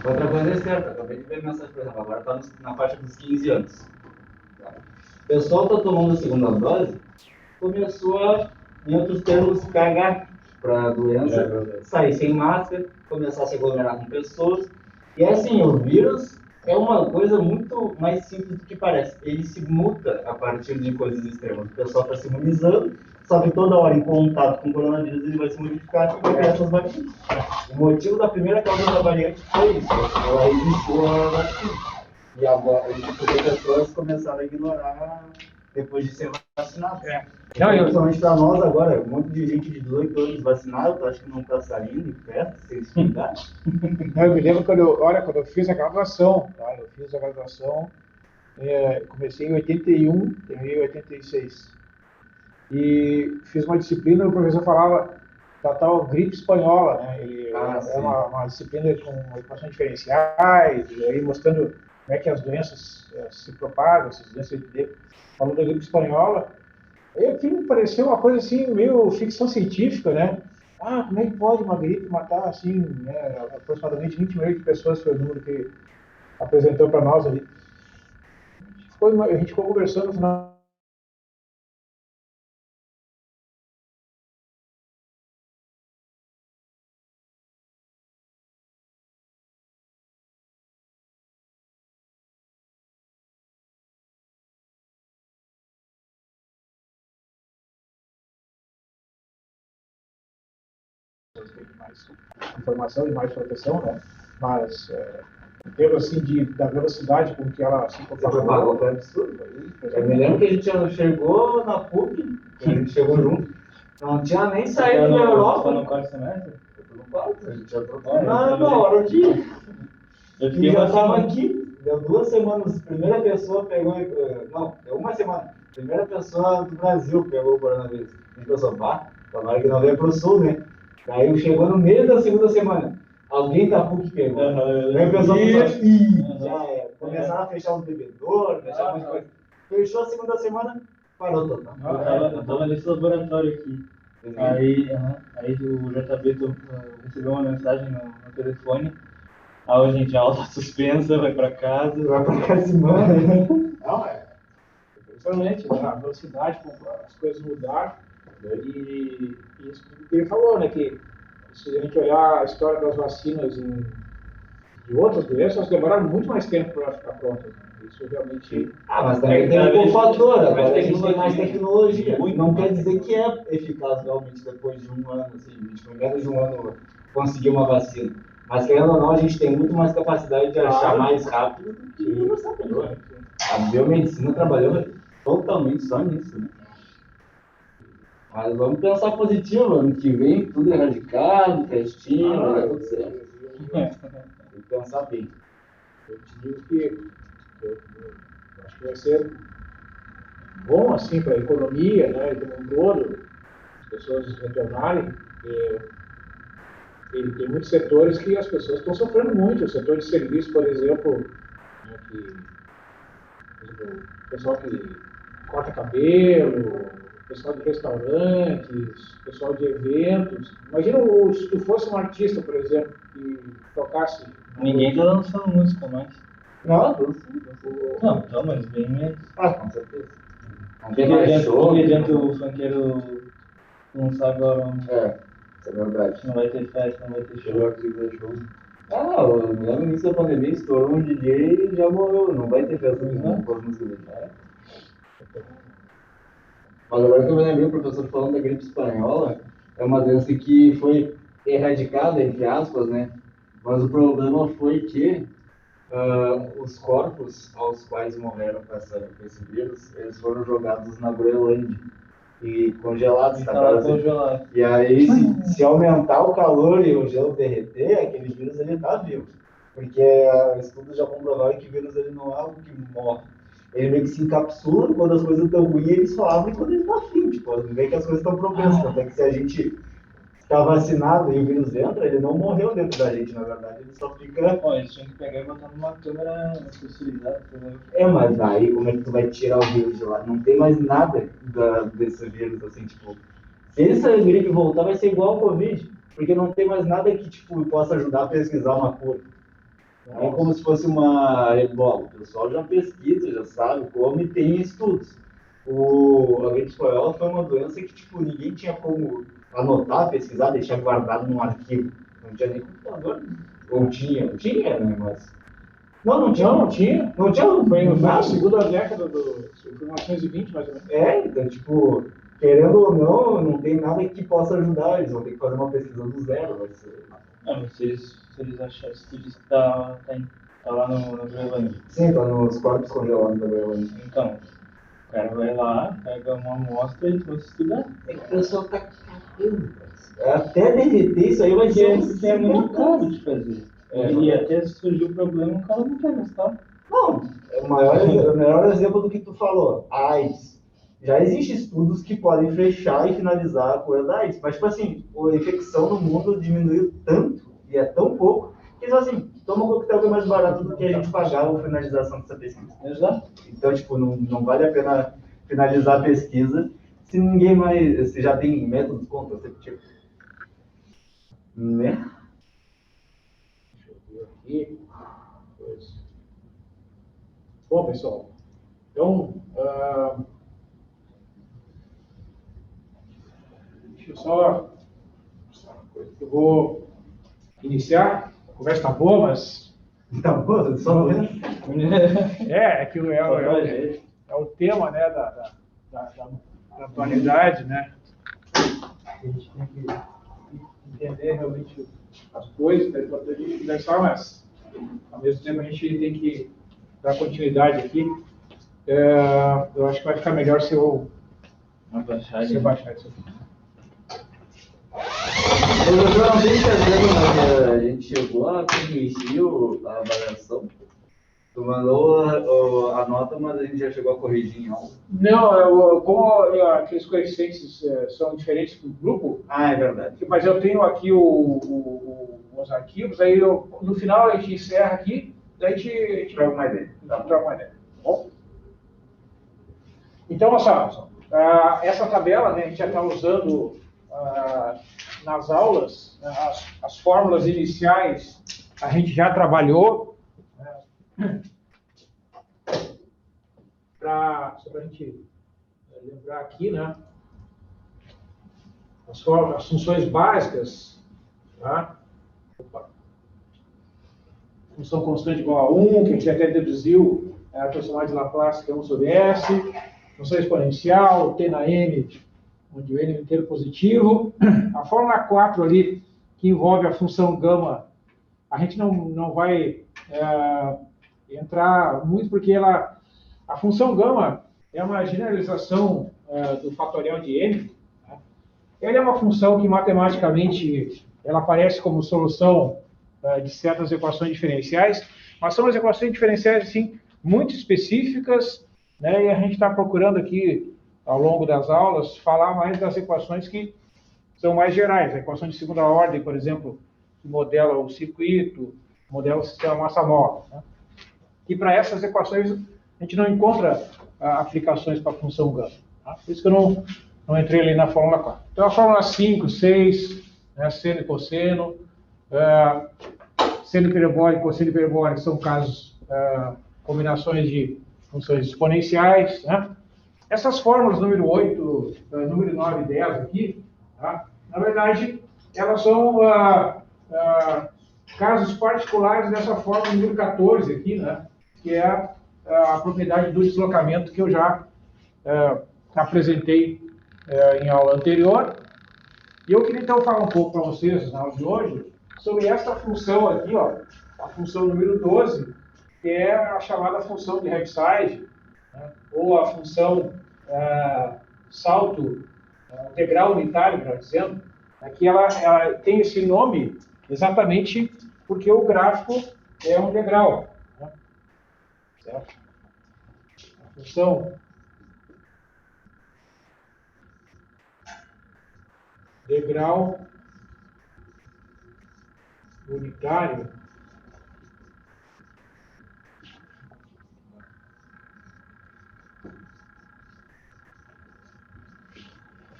Outra coisa é certa, acabei de ver mensagem, por exemplo, agora está na faixa dos 15 anos. O pessoal está tomando a segunda dose, começou a, em outros termos, cagar para a doença, sair sem máscara, começar a se aglomerar com pessoas. E assim, o vírus é uma coisa muito mais simples do que parece. Ele se muta a partir de coisas extremas. O pessoal está se imunizando, só que toda hora em contato com o coronavírus ele vai se modificar e vai criar essas variantes. O motivo da primeira causa da variante foi isso, ela resistiu à vacina. E agora, porque as pessoas começaram a ignorar depois de ser vacinado. Não, principalmente para nós agora, um monte de gente de 18 anos vacinado, eu acho que não está saindo em festa, sem se cuidar. Eu me lembro quando eu fiz a graduação, tá? Eu fiz a graduação, comecei em 81, terminei em 86. E fiz uma disciplina, o professor falava da tal gripe espanhola, né? É uma disciplina com equações diferenciais, e aí mostrando como é que as doenças se propagam, essas doenças epidêmicas. Falando da gripe espanhola, aí aquilo me pareceu uma coisa assim, meio ficção científica, né? Ah, como é que pode uma gripe matar, assim, né, aproximadamente 20 milhões de pessoas, foi o número que apresentou para nós ali. A gente ficou conversando no final. Mais informação e mais proteção, né? Mas em termos assim da velocidade com que ela se propagou, foi absurdo. Eu me lembro que a gente chegou na PUC, a gente chegou junto, não tinha nem saído da Europa. No quarto semestre? Eu tô no quarto, a gente já trocou na hora de ir. E já estava aqui, deu 2 semanas, primeira pessoa pegou, não, deu 1 semana, primeira pessoa do Brasil pegou o coronavírus. A gente pensou, pá, tomara que não venha pro sul, né? Daí chegou no meio da segunda semana, alguém da PUC pegou. Daí o pessoal pensou, já é. Começaram a fechar os bebedouros, fechar muita coisa. Fechou a segunda semana, parou total. Eu tava nesse laboratório aqui. Aí o JB recebeu uma mensagem no telefone. Gente, a aula suspensa, vai pra casa. Vai pra casa de mano. Não, principalmente a velocidade com as coisas mudaram. E isso que ele falou, né? Que se a gente olhar a história das vacinas de outras doenças, elas demoraram muito mais tempo para ficar prontas. Né? Isso realmente. Mas também tem um fator, agora a gente tem mais tecnologia. Não quer dizer que é eficaz realmente depois de 1 ano, assim, tipo, em menos de 1 ano conseguir uma vacina. Mas querendo ou não, a gente tem muito mais capacidade de achar mais rápido do que o sabedor. A biomedicina trabalhou totalmente só nisso, né? Mas vamos pensar positivo, ano que vem tudo erradicado, festinha, vai dar tudo certo. Tem que pensar bem. Eu te digo que eu acho que vai ser bom assim para a economia, né, e como um todo, as pessoas retornarem. Tem muitos setores que as pessoas estão sofrendo muito. O setor de serviço, por exemplo, né, o pessoal que corta cabelo, o pessoal de restaurantes, o pessoal de eventos. Imagina se tu fosse um artista, por exemplo, que tocasse. Ninguém tá lançando música mais. Não, Não, mas bem menos. com certeza. Que adianta o funkeiro lançar agora? Isso é verdade. Não vai ter festa, não vai ter show. Eu me lembro início da pandemia, estourou um DJ e já morreu. Não vai ter festa nenhuma com as músicas dele. Mas agora que eu me lembrei, o professor falando da gripe espanhola, é uma doença que foi erradicada, entre aspas, né? Mas o problema foi que os corpos aos quais morreram com esse vírus, eles foram jogados na Groenlândia e congelados. E aí, se aumentar o calor e o gelo derreter, aquele vírus ele está vivo. Porque estudos já comprovaram que o vírus ele não é algo que morre. Ele meio que se encapsula quando as coisas estão ruins, ele só abre quando ele está fim. Tipo, vê que as coisas estão propensas. Até que se a gente está vacinado e o vírus entra, ele não morreu dentro da gente, na verdade, ele só fica... Eles tinham que pegar e botar numa câmera especializada. Mas aí como é que tu vai tirar o vírus de lá? Não tem mais nada desse vírus, assim, tipo... Se essa gripe voltar, vai ser igual ao Covid, porque não tem mais nada que, tipo, possa ajudar a pesquisar uma cura. É como se fosse uma rebola. O pessoal já pesquisa, já sabe como e tem estudos. A gripe espanhola foi uma doença que tipo, ninguém tinha como anotar, pesquisar, deixar guardado num arquivo. Não tinha nem computador. Ou tinha? Tinha, né? Mas. Não tinha. Não, não tinha. Não tinha. Foi na Nada. segunda década foi 1920, mais ou menos. Então, tipo, querendo ou não tem nada que possa ajudar. Eles vão ter que fazer uma pesquisa do zero. Vai ser. Não, mas se eles acharem, se tu disse que tá lá no Groenlândia. Sim, tá nos corpos congelados da Groenlândia. Então, o cara vai lá, pega uma amostra e vai estudar. É que o pessoal tá cagando. Até derreter isso aí vai ser Porque é muito caro de fazer. É, E até se surgir o problema, o cara não quer gastar. Não, é o melhor exemplo do que tu falou, a AIDS. Já existem estudos que podem fechar e finalizar a cura da AIDS, mas, tipo assim, a infecção no mundo diminuiu tanto, e é tão pouco, que eles assim, toma um coquetel que é mais barato do que a gente pagar a finalização dessa pesquisa. Exato. Então, tipo, não vale a pena finalizar a pesquisa se ninguém mais, se já tem métodos contraceptivos. Né? Deixa eu ver aqui. Pois. Bom, pessoal, então, deixa eu só eu vou iniciar. A conversa está boa, mas Tá bom, só é que é o tema, né, da atualidade, né? A gente tem que entender realmente as coisas, é importante a gente conversar, mas ao mesmo tempo a gente tem que dar continuidade aqui. Eu acho que vai ficar melhor se eu baixar isso aqui. Professor, não tem certeza, mas a gente chegou a corrigir a avaliação. Tu mandou a nota, mas a gente já chegou a corrigir em aula. Não, como aqueles coeficientes são diferentes do grupo, Ah, é verdade. mas eu tenho aqui os arquivos, aí no final a gente encerra aqui, daí a gente Troca uma ideia. troca uma ideia. Tá bom? Então, olha só, essa tabela, né, a gente já está usando nas aulas, as fórmulas iniciais a gente já trabalhou, só para a gente lembrar aqui, né, as funções básicas, tá? Função constante igual a 1, que a gente até deduziu, a transformada de Laplace, que é 1 sobre S, função exponencial, T na N, onde o N é inteiro positivo. A fórmula 4 ali, que envolve a função gama, a gente não vai entrar muito, porque a função gama é uma generalização do fatorial de N. Né? Ela é uma função que matematicamente ela aparece como solução de certas equações diferenciais, mas são as equações diferenciais assim, muito específicas, né? E a gente está procurando aqui, ao longo das aulas, falar mais das equações que são mais gerais. A equação de segunda ordem, por exemplo, que modela o circuito, modela o sistema massa-móvel. Né? E para essas equações, a gente não encontra aplicações para a função gama. Tá? Por isso que eu não entrei ali na fórmula 4. Então, a fórmula 5, 6, né, seno e cosseno, seno hiperbólico e cosseno hiperbólico são casos, combinações de funções exponenciais. Né? Essas fórmulas número 8, número 9 e 10 aqui, tá? Na verdade, elas são casos particulares dessa fórmula número 14 aqui, né? Que é a propriedade do deslocamento que eu já apresentei em aula anterior. E eu queria então falar um pouco para vocês, na aula de hoje, sobre essa função aqui, ó, a função número 12, que é a chamada função de Heaviside, né, ou a função salto, integral unitário, melhor dizendo, que ela tem esse nome exatamente porque o gráfico é um degrau. Né, certo? A função degrau unitário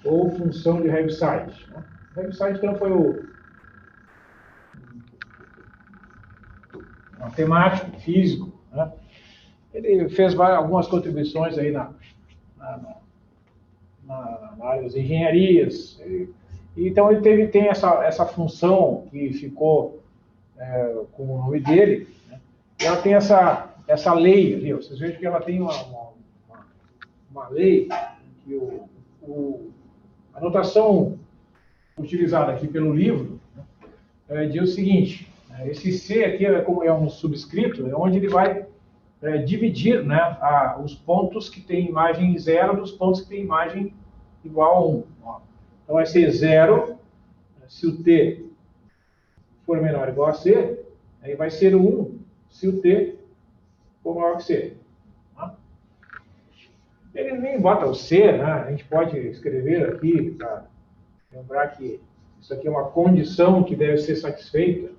ou função de Heaviside. Né? Heaviside, então, foi matemático, físico, né? Ele fez algumas contribuições aí na área das engenharias. Então, ele tem essa função que ficou com o nome dele, né? E ela tem essa lei ali, vocês vejam que ela tem uma lei, que a notação utilizada aqui pelo livro, né, diz o seguinte: esse C aqui como é um subscrito, é onde ele vai dividir, né, os pontos que tem imagem 0 dos pontos que tem imagem igual a 1. Ó. Então vai ser 0, se o t for menor ou igual a c, aí vai ser 1 se o t for maior que c. Tá? Ele nem bota o c, né? A gente pode escrever aqui para lembrar que isso aqui é uma condição que deve ser satisfeita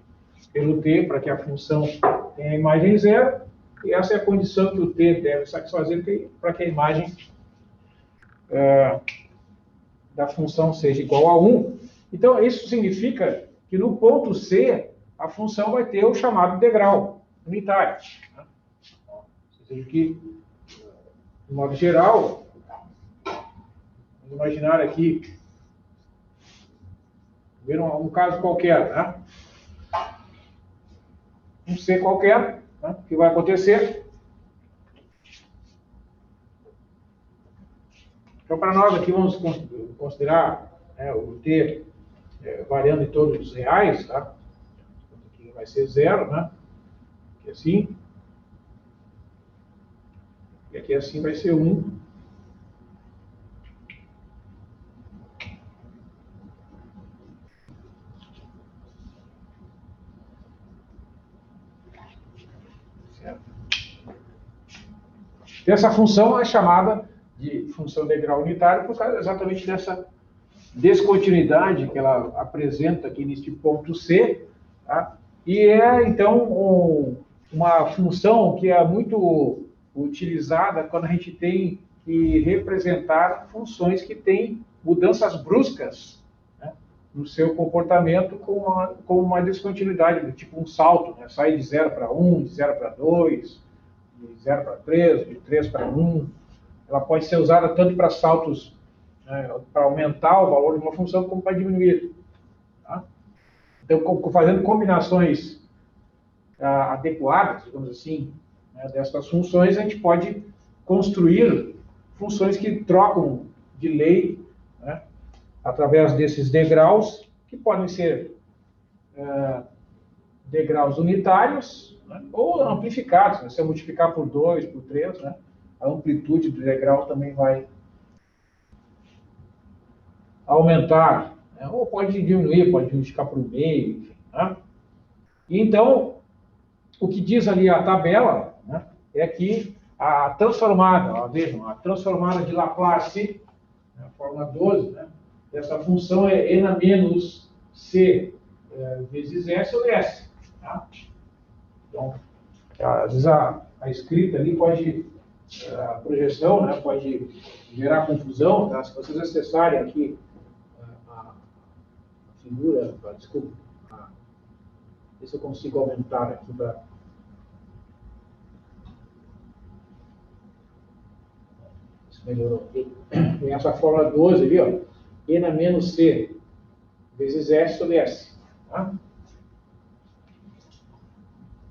pelo t para que a função tenha a imagem 0, e essa é a condição que o t deve satisfazer para que a imagem da função seja igual a 1. Então, isso significa que no ponto C, a função vai ter o chamado integral unitário. Né? Ou seja, que, de modo geral, vamos imaginar aqui, ver um caso qualquer, né? Um C qualquer, né? Que vai acontecer. Então, para nós aqui, vamos considerar o t variando em torno dos reais, tá? Aqui vai ser 0, né? Aqui assim. E aqui assim vai ser 1. Certo? E essa função é chamada de função integral unitária por causa exatamente dessa descontinuidade que ela apresenta aqui neste ponto C, tá? E então, uma função que é muito utilizada quando a gente tem que representar funções que têm mudanças bruscas, né, no seu comportamento com uma descontinuidade, tipo um salto, né? Sai de 0 para 1, de 0 para 2, de 0 para 3, de 3 para 1. Ela pode ser usada tanto para saltos, para aumentar o valor de uma função, como para diminuir. Tá? Então, fazendo combinações adequadas, digamos assim, né, dessas funções, a gente pode construir funções que trocam de lei, né, através desses degraus, que podem ser degraus unitários, né, ou amplificados. Né? Se eu multiplicar por 2, por 3, né, a amplitude do degrau também vai aumentar, né? Ou pode diminuir, pode multiplicar por meio, enfim. Né? E então, o que diz ali a tabela, né, é que a transformada, ó, vejam, a transformada de Laplace, a fórmula 12, né, dessa função é n a menos c vezes s ou s. Tá? Então, às vezes a escrita ali pode, a projeção, né, pode gerar confusão. Tá? Se vocês acessarem aqui a figura, desculpa, ver se eu consigo aumentar aqui para... Isso melhorou. Tem essa fórmula 12 ali, ó, n a menos c vezes s sobre s. Tá?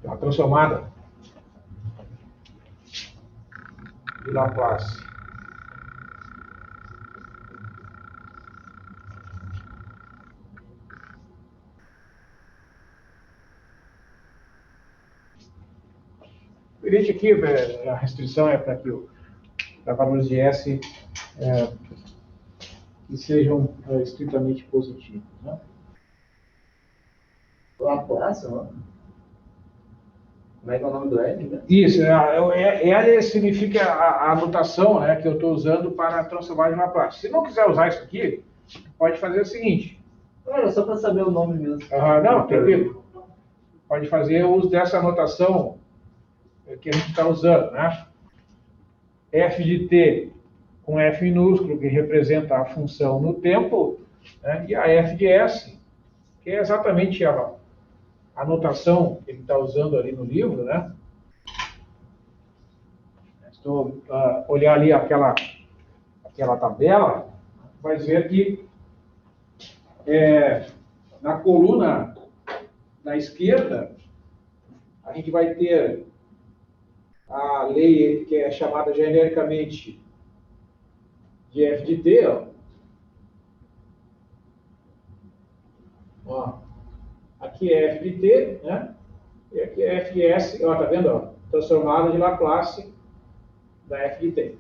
É uma transformada de Laplace. Evidente aqui, a restrição é para que para valores de S que sejam estritamente positivos. Né? Laplace, ó. Como é que é o nome do L, né? Isso, L significa a notação, né, que eu estou usando para transformar em Laplace. Se não quiser usar isso aqui, pode fazer o seguinte. Era só para saber o nome mesmo. Não, tranquilo. Pode fazer uso dessa notação que a gente está usando, né? F de t com F minúsculo, que representa a função no tempo, né? E a F de S, que é exatamente a notação que ele está usando ali no livro, né? Estou olhar ali aquela tabela, vai ver que na coluna da esquerda a gente vai ter a lei que é chamada genericamente de F de T, ó. Aqui é F de T, né? E aqui é Fs, ó, tá vendo? Ó? Transformada de Laplace da F de T.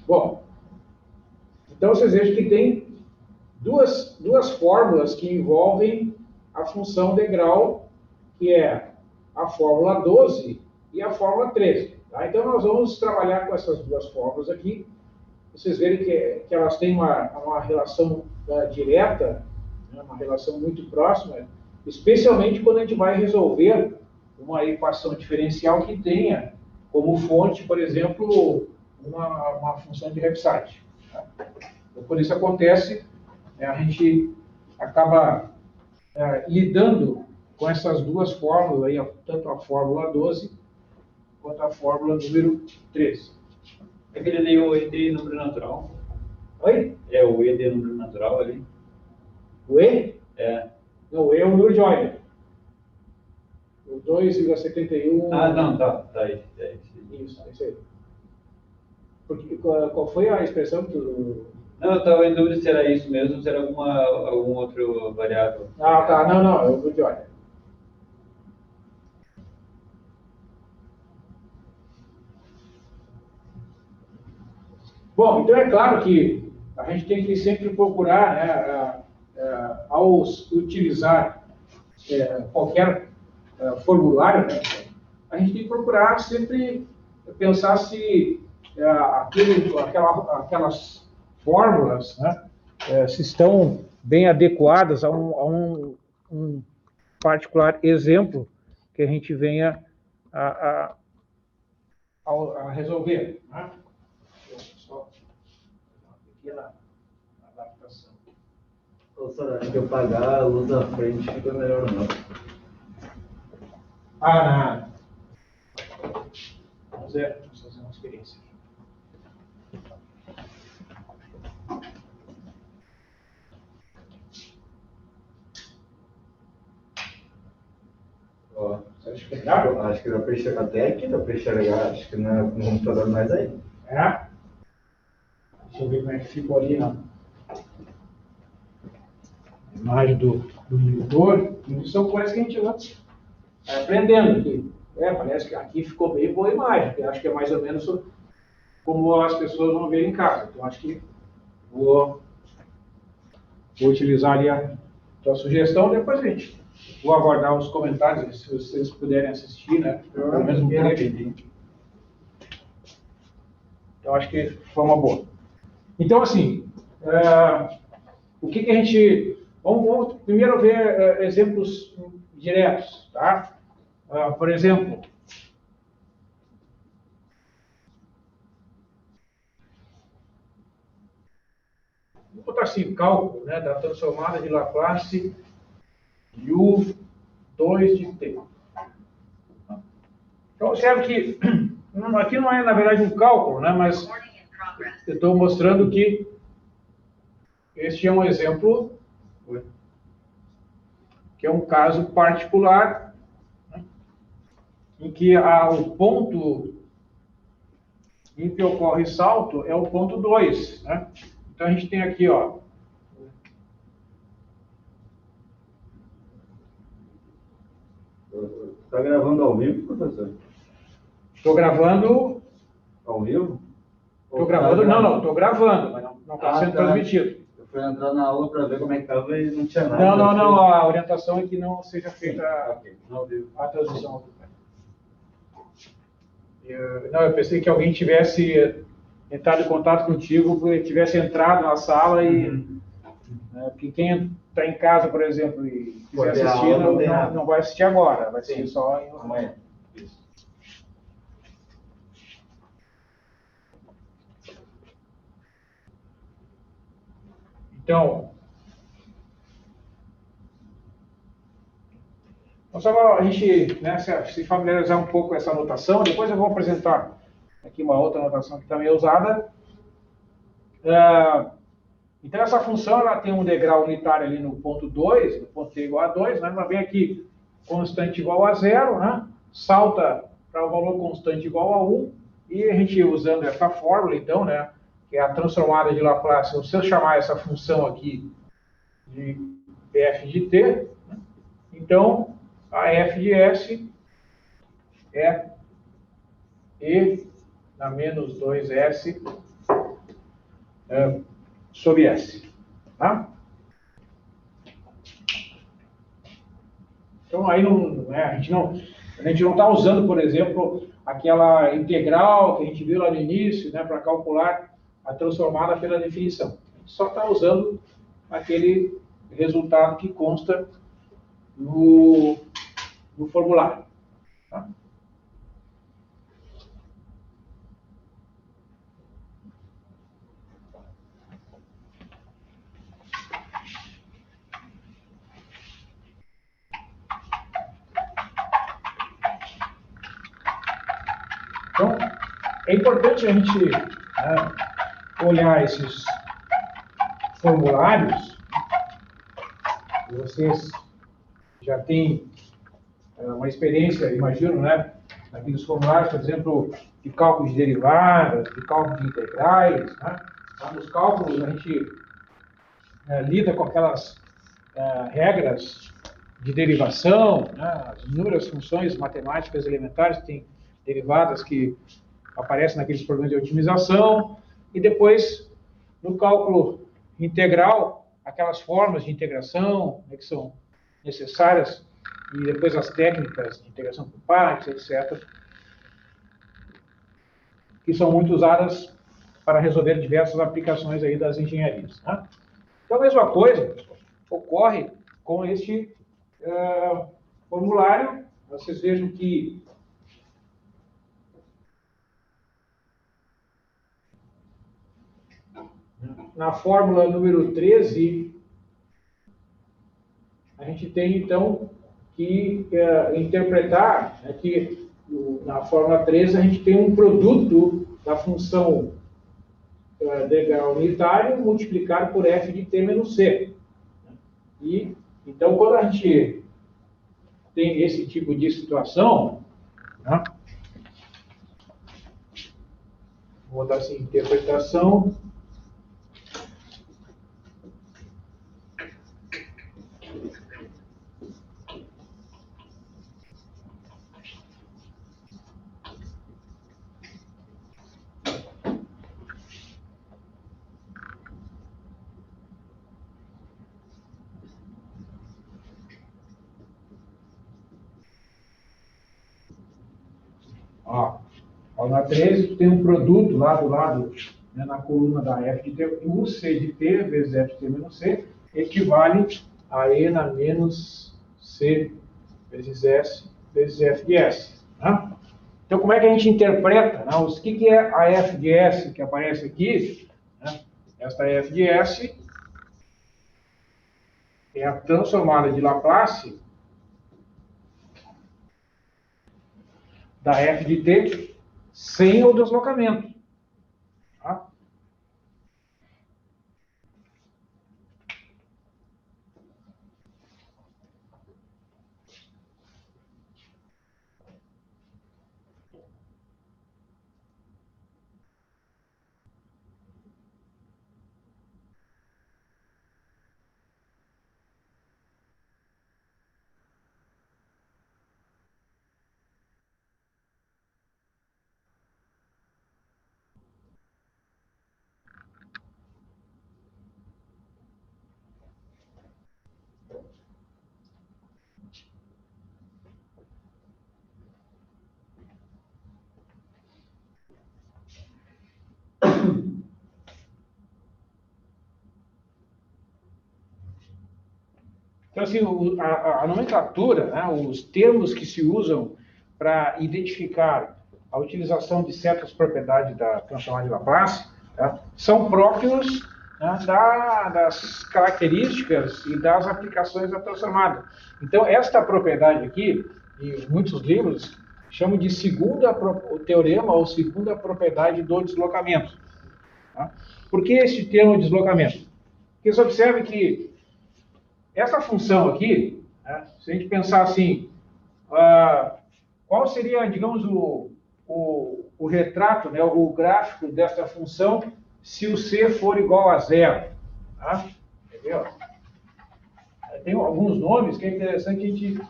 Bom, então vocês vejam que tem duas fórmulas que envolvem a função degrau, que é a fórmula 12 e a fórmula 13. Tá? Então nós vamos trabalhar com essas duas fórmulas aqui. Vocês verem que elas têm uma relação direta, né, uma relação muito próxima, especialmente quando a gente vai resolver uma equação diferencial que tenha como fonte, por exemplo, uma função de Repside. Tá? Então, por isso acontece, a gente acaba lidando com essas duas fórmulas, aí, tanto a fórmula 12 quanto a fórmula número 13. Aquele ali é o ED número natural. Oi? É o ED número natural ali. O E? É. Não, o E é o número de Euler. O 2,71... Ah, não, tá aí. Isso, é isso aí. Porque, qual foi a expressão que tu... Não, eu estava em dúvida se era isso mesmo, se era algum outro variável. Ah, tá. Não, é o número de Euler. Bom, então é claro que a gente tem que sempre procurar, né, ao utilizar qualquer formulário, né, a gente tem que procurar sempre pensar se aquelas fórmulas, né, se estão bem adequadas a um particular exemplo que a gente venha a resolver. Né? Só uma pequena adaptação. Professor, acho que eu pagar a luz da frente fica melhor não. Ah, não. Vamos fazer uma experiência. Ó, Acho que dá? acho que dá para enxergar até aqui, dá para enxergar, acho que no computador mais aí. É? Deixa eu ver como é que ficou ali na imagem do monitor. São coisas que a gente vai aprendendo aqui. Parece que aqui ficou bem boa a imagem, que acho que é mais ou menos como as pessoas vão ver em casa. Então, acho que vou utilizar ali a tua sugestão, depois a gente vou aguardar os comentários, se vocês puderem assistir, né? Pelo menos um trecho. Então, acho que foi uma boa. Então, assim, o que a gente... Vamos primeiro ver exemplos diretos, tá? Por exemplo, vou botar assim, cálculo, né, da transformada de Laplace de U2 de T. Então, observe que aqui não é, na verdade, um cálculo, né, mas eu estou mostrando que este é um exemplo, que é um caso particular, né, em que o ponto em que ocorre salto é o ponto 2. Né? Então, a gente tem aqui, ó, Está gravando ao vivo, professor? estou gravando... Ao vivo? Estou gravando, não, estou gravando, mas não está sendo transmitido. Eu fui entrar na aula para ver como é que estava e não tinha nada. Não, a orientação é que não seja feita a transmissão. Eu pensei que alguém tivesse entrado em contato contigo, tivesse entrado na sala e... Porque quem está em casa, por exemplo, e quiser assistir, não vai assistir agora, vai ser só amanhã. Isso. Então, só a gente, né, se familiarizar um pouco com essa notação, depois eu vou apresentar aqui uma outra notação que também é usada. Então, essa função ela tem um degrau unitário ali no ponto 2, no ponto t igual a 2, né? Ela vem aqui constante igual a 0, né? Salta para o valor constante igual a 1, e a gente usando essa fórmula, então, né, que é a transformada de Laplace, se eu chamar essa função aqui de f de t, né? Então, a f de s é e na menos 2s sobre s. Tá? Então, aí não, né, a gente não está usando, por exemplo, aquela integral que a gente viu lá no início, né, para calcular a transformada pela definição. A gente só está usando aquele resultado que consta no formulário. Tá? Então, é importante a gente olhar esses formulários. Vocês já têm uma experiência, imagino, né, naqueles formulários, por exemplo, de cálculo de derivadas, de cálculo de integrais. Né? Nos cálculos, a gente lida com aquelas regras de derivação, né? As inúmeras funções matemáticas elementares que têm derivadas que aparecem naqueles problemas de otimização, e depois, no cálculo integral, aquelas formas de integração, né, que são necessárias, e depois as técnicas de integração por partes, etc., que são muito usadas para resolver diversas aplicações aí das engenharias. Né? Então, a mesma coisa ocorre com este formulário. Vocês vejam que na fórmula número 13, a gente tem, então, que interpretar que na fórmula 13 a gente tem um produto da função degrau unitário multiplicado por f de t menos c. E, então, quando a gente tem esse tipo de situação, né, vou dar essa interpretação. Na 13, tu tem um produto lá do lado, né, na coluna da f de t, o c de t vezes f de t menos c, equivale a e na menos c vezes s vezes f de s. Né? Então, como é que a gente interpreta? Né? O que é a f de s que aparece aqui? Né? Esta f de s é a transformada de Laplace da f de t sem o deslocamento. Tá? Então, assim, a nomenclatura, né, os termos que se usam para identificar a utilização de certas propriedades da transformada de Laplace, tá, são próprios né, das características e das aplicações da transformada. Então, esta propriedade aqui, em muitos livros, chamam de o teorema ou segunda propriedade do deslocamento. Tá? Por que esse termo deslocamento? Porque você observe que essa função aqui, né, se a gente pensar assim, qual seria, digamos, o retrato, né, o gráfico dessa função se o c for igual a zero? Tá? Entendeu? Tem alguns nomes que é interessante a gente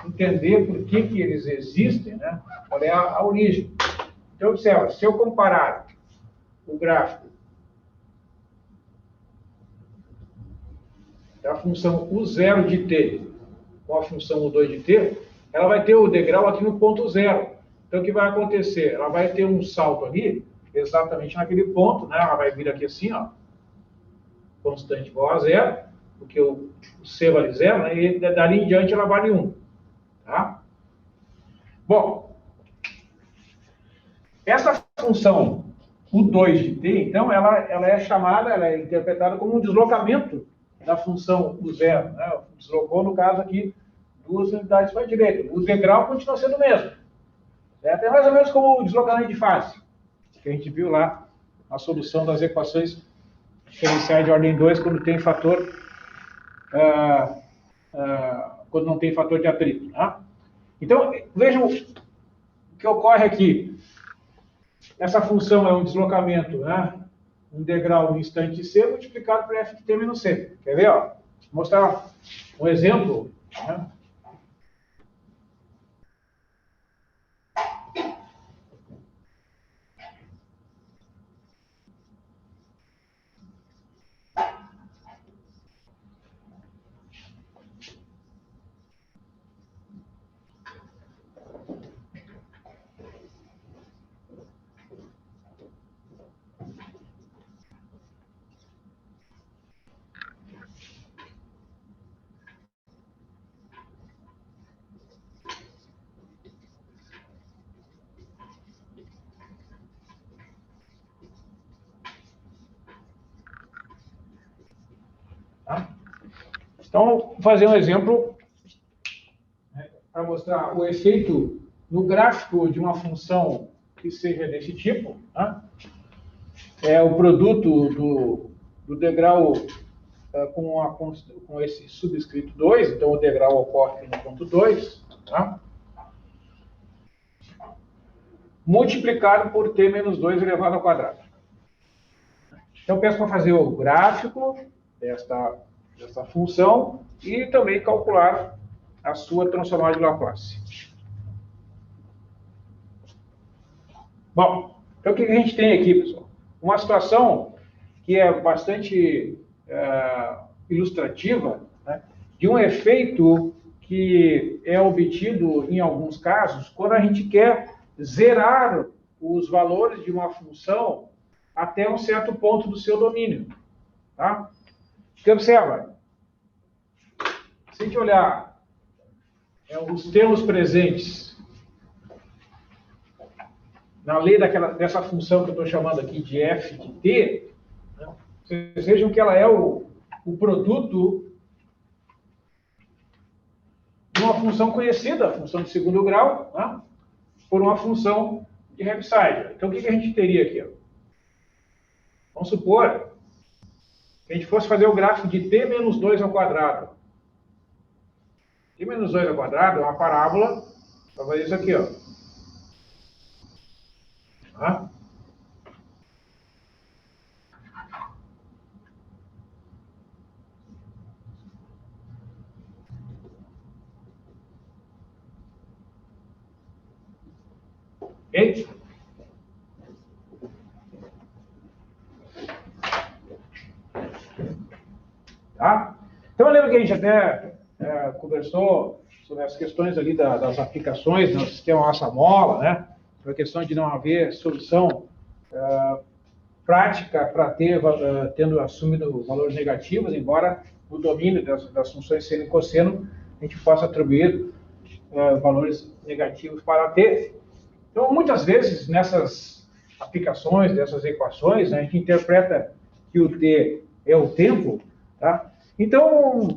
entender por que eles existem, né? Qual é a origem. Então, observa, se eu comparar o gráfico da função u0 de t com a função u2 de t, ela vai ter o degrau aqui no ponto zero. Então, o que vai acontecer? Ela vai ter um salto ali, exatamente naquele ponto, né? Ela vai vir aqui assim, ó, constante igual a zero, porque o c vale zero, né? E dali em diante ela vale 1. Tá? Bom, essa função u2 de t, então, ela é interpretada como um deslocamento da função u0, né? Deslocou, no caso aqui, 2 unidades para a direita. O degrau continua sendo o mesmo. Certo? É mais ou menos como o deslocamento de fase, que a gente viu lá na solução das equações diferenciais de ordem 2, quando tem fator, quando não tem fator de atrito. Tá? Então, vejam o que ocorre aqui. Essa função é um deslocamento, né? Um degrau no instante c multiplicado por f de t menos c. Quer ver? Ó? Vou mostrar um exemplo. Né? Tá? Então, vou fazer um exemplo, né, para mostrar o efeito no gráfico de uma função que seja desse tipo. Tá? É o produto do degrau com esse subscrito 2, então o degrau ocorre no ponto 2, tá? Multiplicado por t menos 2 elevado ao quadrado. Então, peço para fazer o gráfico desta função e também calcular a sua transformada de Laplace. Bom, então o que a gente tem aqui, pessoal? Uma situação que é bastante ilustrativa, né, de um efeito que é obtido em alguns casos quando a gente quer zerar os valores de uma função até um certo ponto do seu domínio. Tá? Você observa, se a gente olhar os termos presentes na lei dessa função que eu estou chamando aqui de f de t, né, vocês vejam que ela é o produto de uma função conhecida, a função de segundo grau, né, por uma função de Heaviside. Então, o que a gente teria aqui? Ó? Vamos supor que a gente fosse fazer o gráfico de t menos 2 ao quadrado. T menos 2 ao quadrado é uma parábola, para fazer isso aqui, ó. Tá? Ok? Tá? Então, eu lembro que a gente até conversou sobre as questões ali das aplicações no sistema massa-mola, né? Sobre a questão de não haver solução prática para tendo assumido valores negativos, embora no domínio das funções seno e cosseno a gente possa atribuir valores negativos para t. Então, muitas vezes, nessas aplicações dessas equações, né, a gente interpreta que o t é o tempo, tá? Então,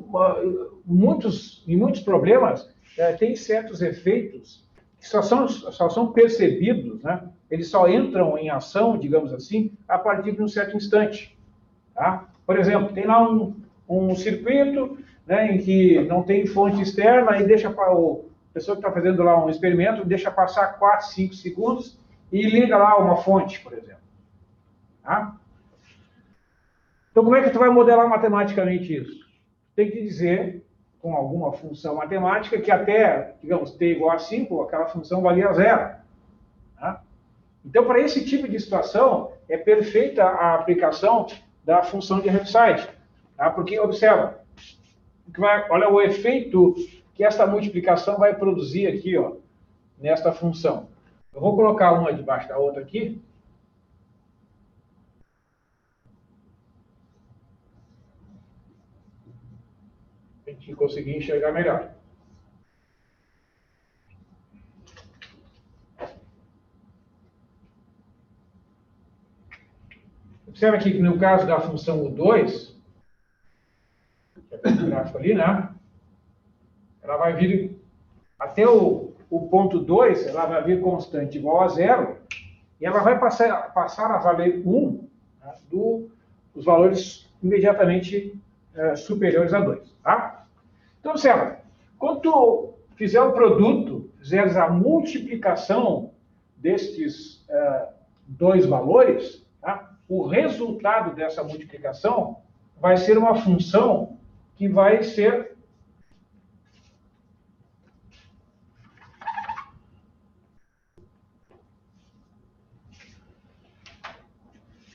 em muitos problemas, tem certos efeitos que só são percebidos, né? Eles só entram em ação, digamos assim, a partir de um certo instante. Tá? Por exemplo, tem lá um circuito, né, em que não tem fonte externa e deixa para a pessoa que está fazendo lá um experimento, deixa passar 4, 5 segundos e liga lá uma fonte, por exemplo. Tá? Então, como é que tu vai modelar matematicamente isso? Tem que dizer, com alguma função matemática, que até, digamos, t igual a 5, aquela função valia 0. Tá? Então, para esse tipo de situação, é perfeita a aplicação da função de Heaviside. Tá? Porque, observa, olha o efeito que essa multiplicação vai produzir aqui, ó, nesta função. Eu vou colocar uma debaixo da outra aqui. Para a gente conseguir enxergar melhor. Observa aqui que no caso da função U2, que é o gráfico ali, né? Ela vai vir até o ponto 2, ela vai vir constante igual a 0, e ela vai passar a valer 1, né, dos valores imediatamente superiores a 2. Tá? Então, observa, quando tu fizer o produto, fizeres a multiplicação destes dois valores, tá? O resultado dessa multiplicação vai ser uma função que vai ser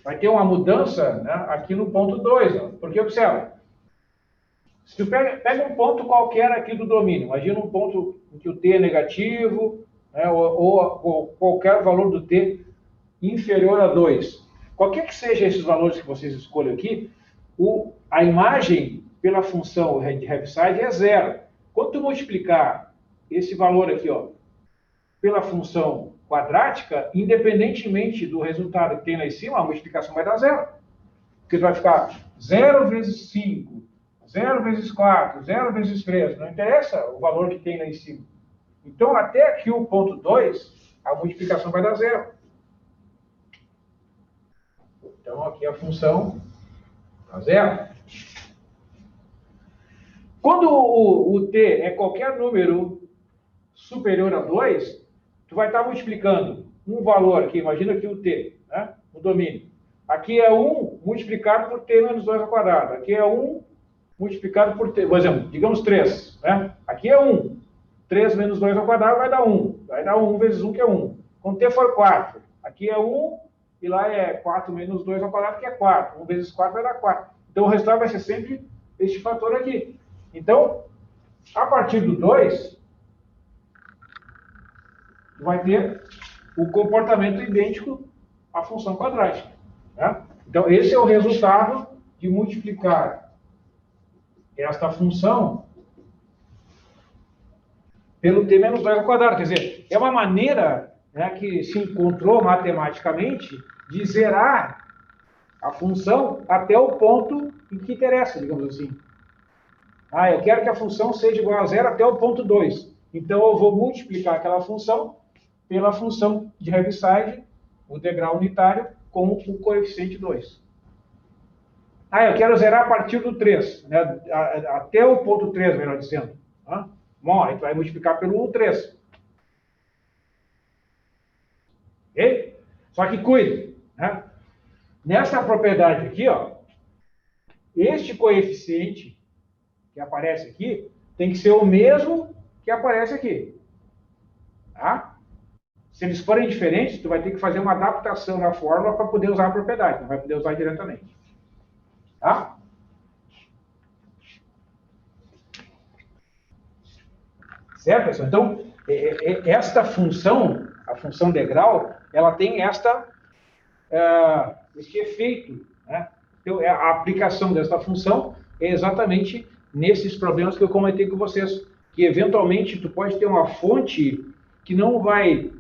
vai ter uma mudança, né, aqui no ponto 2, porque observa, se tu pega um ponto qualquer aqui do domínio, imagina um ponto em que o t é negativo, né, ou qualquer valor do t inferior a 2. Qualquer que seja esses valores que vocês escolham aqui, a imagem pela função de Heaviside é 0. Quando tu multiplicar esse valor aqui, ó, pela função quadrática, independentemente do resultado que tem lá em cima, a multiplicação vai dar 0. Porque vai ficar 0 vezes 5, 0 vezes 4, 0 vezes 3. Não interessa o valor que tem lá em cima. Então, até aqui o ponto 2, a multiplicação vai dar 0. Então, aqui a função dá 0. Quando o t é qualquer número superior a 2, tu vai estar multiplicando um valor aqui, imagina aqui o t, né, o domínio. Aqui é 1 multiplicado por t menos 2 ao quadrado. Aqui é 1 multiplicado por t, por exemplo, digamos 3. Né? Aqui é 1. 3 menos 2 ao quadrado vai dar 1. Vai dar 1 vezes 1, que é 1. Quando t for 4, aqui é 1 e lá é 4 menos 2 ao quadrado, que é 4. 1 vezes 4 vai dar 4. Então o resultado vai ser sempre este fator aqui. Então, a partir do 2, vai ter o comportamento idêntico à função quadrática. Né? Então, esse é o resultado de multiplicar esta função pelo t menos 2 ao quadrado. Quer dizer, é uma maneira, né, que se encontrou matematicamente de zerar a função até o ponto em que interessa, digamos assim. Eu quero que a função seja igual a 0 até o ponto 2. Então, eu vou multiplicar aquela função pela função de Heaviside, o degrau unitário, com o coeficiente 2. Eu quero zerar a partir do 3, né? Até o ponto 3, melhor dizendo. Bom, aí tu vai multiplicar pelo 3. Ok? Só que cuide, né? Nessa propriedade aqui, ó, este coeficiente que aparece aqui tem que ser o mesmo que aparece aqui. Tá? Se eles forem diferentes, tu vai ter que fazer uma adaptação na fórmula para poder usar a propriedade, não vai poder usar diretamente. Tá? Certo, pessoal? Então, esta função, a função degrau, ela tem este efeito. Né? Então, a aplicação desta função é exatamente nesses problemas que eu comentei com vocês, que eventualmente tu pode ter uma fonte que não vai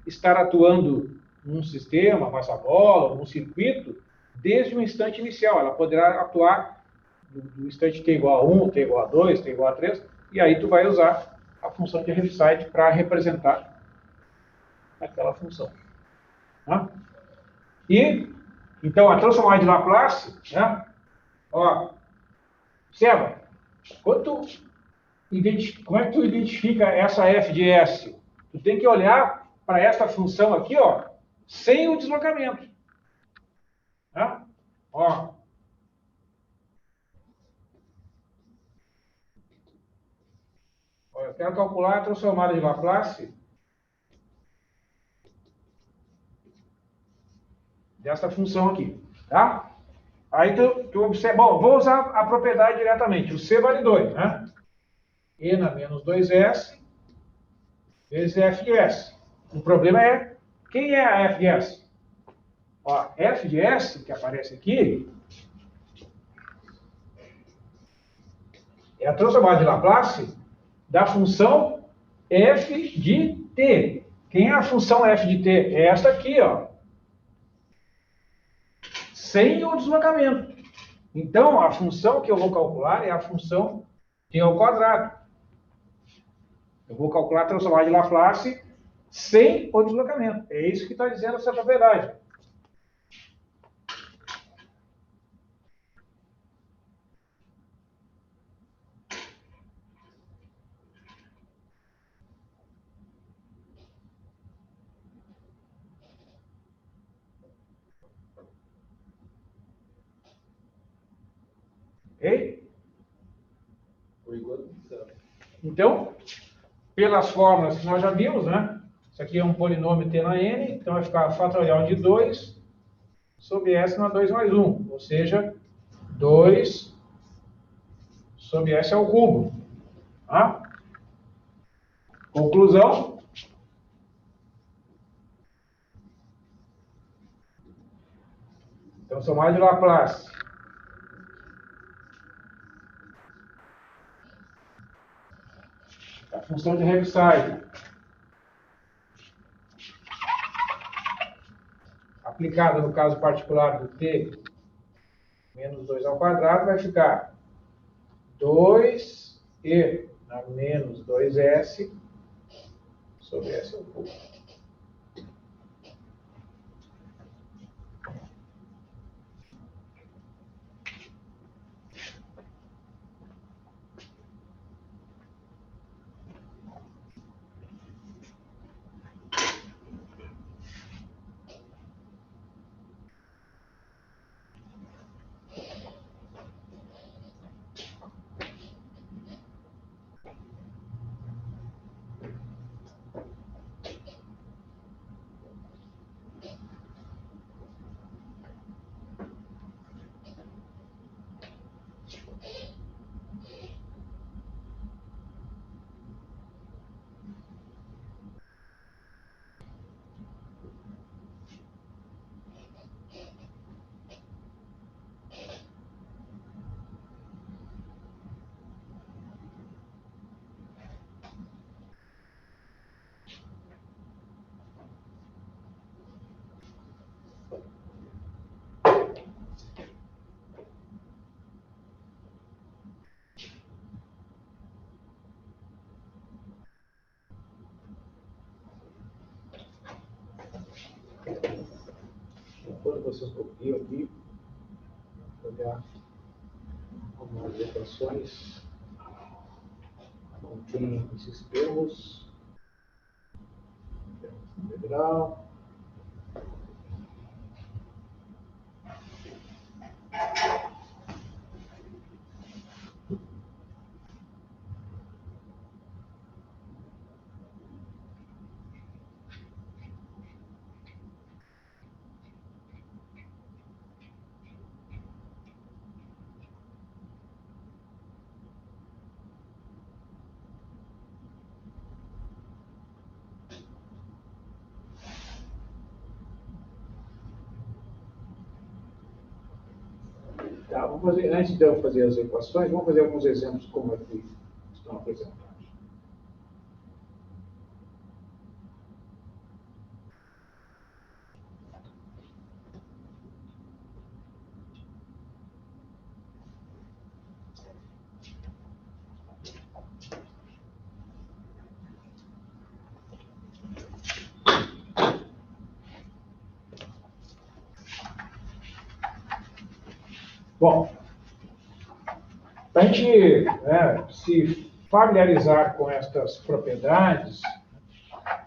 estar atuando num sistema, uma bola, num circuito, desde o instante inicial. Ela poderá atuar do instante t igual a 1, t igual a 2, t igual a 3, e aí tu vai usar a função de Heaviside para representar aquela função. Tá? E, então, a transformada de Laplace, né? Ó, observa, como é que tu identifica essa f de s? Tu tem que olhar para essa função aqui, ó, sem o deslocamento. Tá? Ó. Eu quero calcular a transformada de Laplace dessa função aqui, tá? Aí tu observa, bom, vou usar a propriedade diretamente, o C vale 2, né? E na menos 2S vezes F de S. O problema é, quem é a F de S? Ó, F de S, que aparece aqui, é a transformada de Laplace da função f de t. Quem é a função f de t? É esta aqui, ó. Sem o deslocamento. Então, a função que eu vou calcular é a função t ao quadrado. Eu vou calcular a transformada de Laplace sem o deslocamento. É isso que está dizendo essa propriedade. Ok? Por enquanto, certo. Então, pelas fórmulas que nós já vimos, né? Isso aqui é um polinômio t na n, então vai ficar fatorial de 2 sobre s na 2 mais 1, ou seja, 2 sobre s ao cubo. Tá? Conclusão. Então, somar de Laplace a função de Heaviside aplicada no caso particular do t menos 2 ao quadrado vai ficar 2e na menos 2s sobre s ao cubo. Quando vocês copiam aqui, olhar algumas equações contêm esses termos, integral, tá, vamos fazer, antes de eu fazer as equações, vamos fazer alguns exemplos como é que estão apresentados. Bom, para a gente, né, se familiarizar com estas propriedades,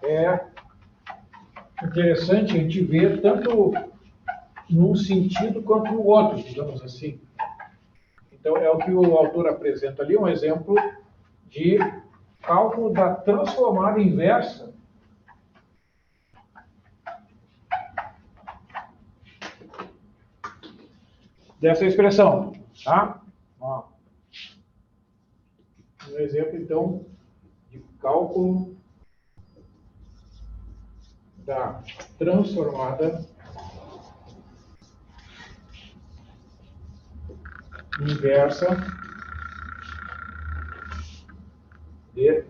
é interessante a gente ver tanto num sentido quanto no outro, digamos assim. Então, é o que o autor apresenta ali, um exemplo de cálculo da transformada inversa dessa expressão, tá? Ó. Um exemplo, então, de cálculo da transformada inversa de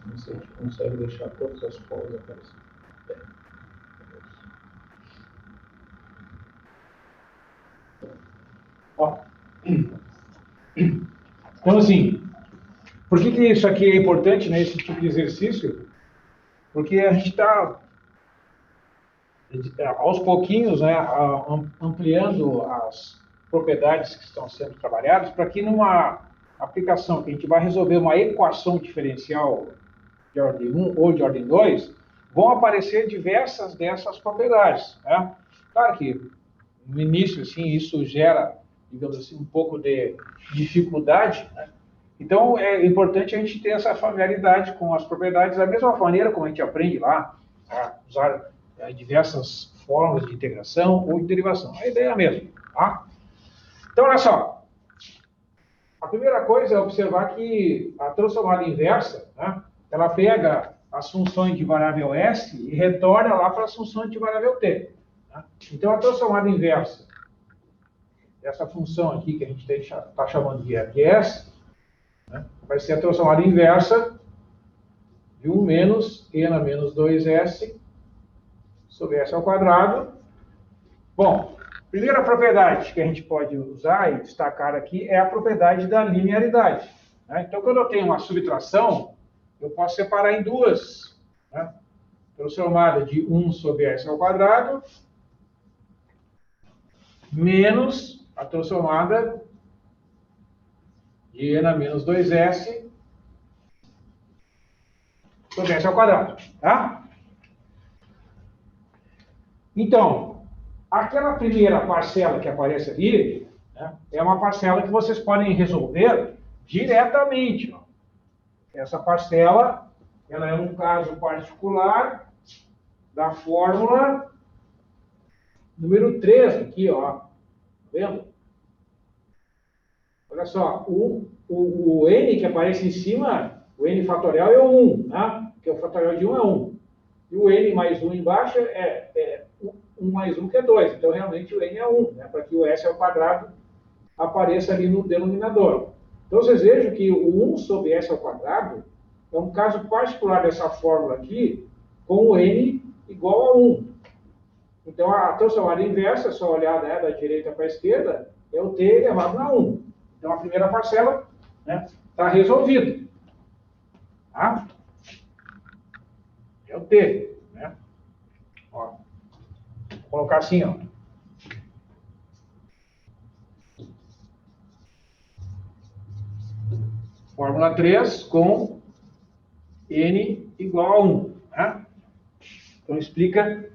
não sei se a gente consegue deixar todas as pausas aparecendo. Ó. Então, assim, por que isso aqui é importante, né, esse tipo de exercício? Porque a gente está, aos pouquinhos, né, ampliando as propriedades que estão sendo trabalhadas para que numa aplicação que a gente vai resolver uma equação diferencial de ordem 1 ou de ordem 2, vão aparecer diversas dessas propriedades, né? Claro que no início, assim, isso gera, digamos assim, um pouco de dificuldade, né? Então, é importante a gente ter essa familiaridade com as propriedades, da mesma maneira como a gente aprende lá a usar diversas fórmulas de integração ou de derivação. A ideia é a mesma, tá? Então, olha só. A primeira coisa é observar que a transformada inversa, né, ela pega as funções de variável S e retorna lá para as funções de variável T. Né? Então, a transformada inversa, essa função aqui que a gente está chamando de S, né, vai ser a transformada inversa de 1 menos e na menos 2S sobre S ao quadrado. Bom, primeira propriedade que a gente pode usar e destacar aqui é a propriedade da linearidade. Né? Então, quando eu tenho uma subtração, eu posso separar em duas. Né? Transformada de 1 sobre S ao quadrado menos a transformada de n a menos 2S sobre S ao quadrado. Tá? Então, aquela primeira parcela que aparece ali, né, é uma parcela que vocês podem resolver diretamente. Ó. Essa parcela, ela é um caso particular da fórmula número 3 aqui, ó. Tá vendo? Olha só, o n que aparece em cima, o n fatorial é o 1, né? Porque o fatorial de 1 é 1. E o n mais 1 embaixo é 1 mais 1, que é 2. Então, realmente, o n é 1, né? Para que o s ao quadrado apareça ali no denominador. Então, vocês vejam que o 1 sobre s ao quadrado é um caso particular dessa fórmula aqui, com o n igual a 1. Então, a transformada inversa, só olhar, né, da direita para a esquerda, é o t elevado a 1. Então, a primeira parcela, né, está resolvida. Tá? É o t. Né? Ó, vou colocar assim, ó. Fórmula 3 com n igual a 1. Né? Então, explica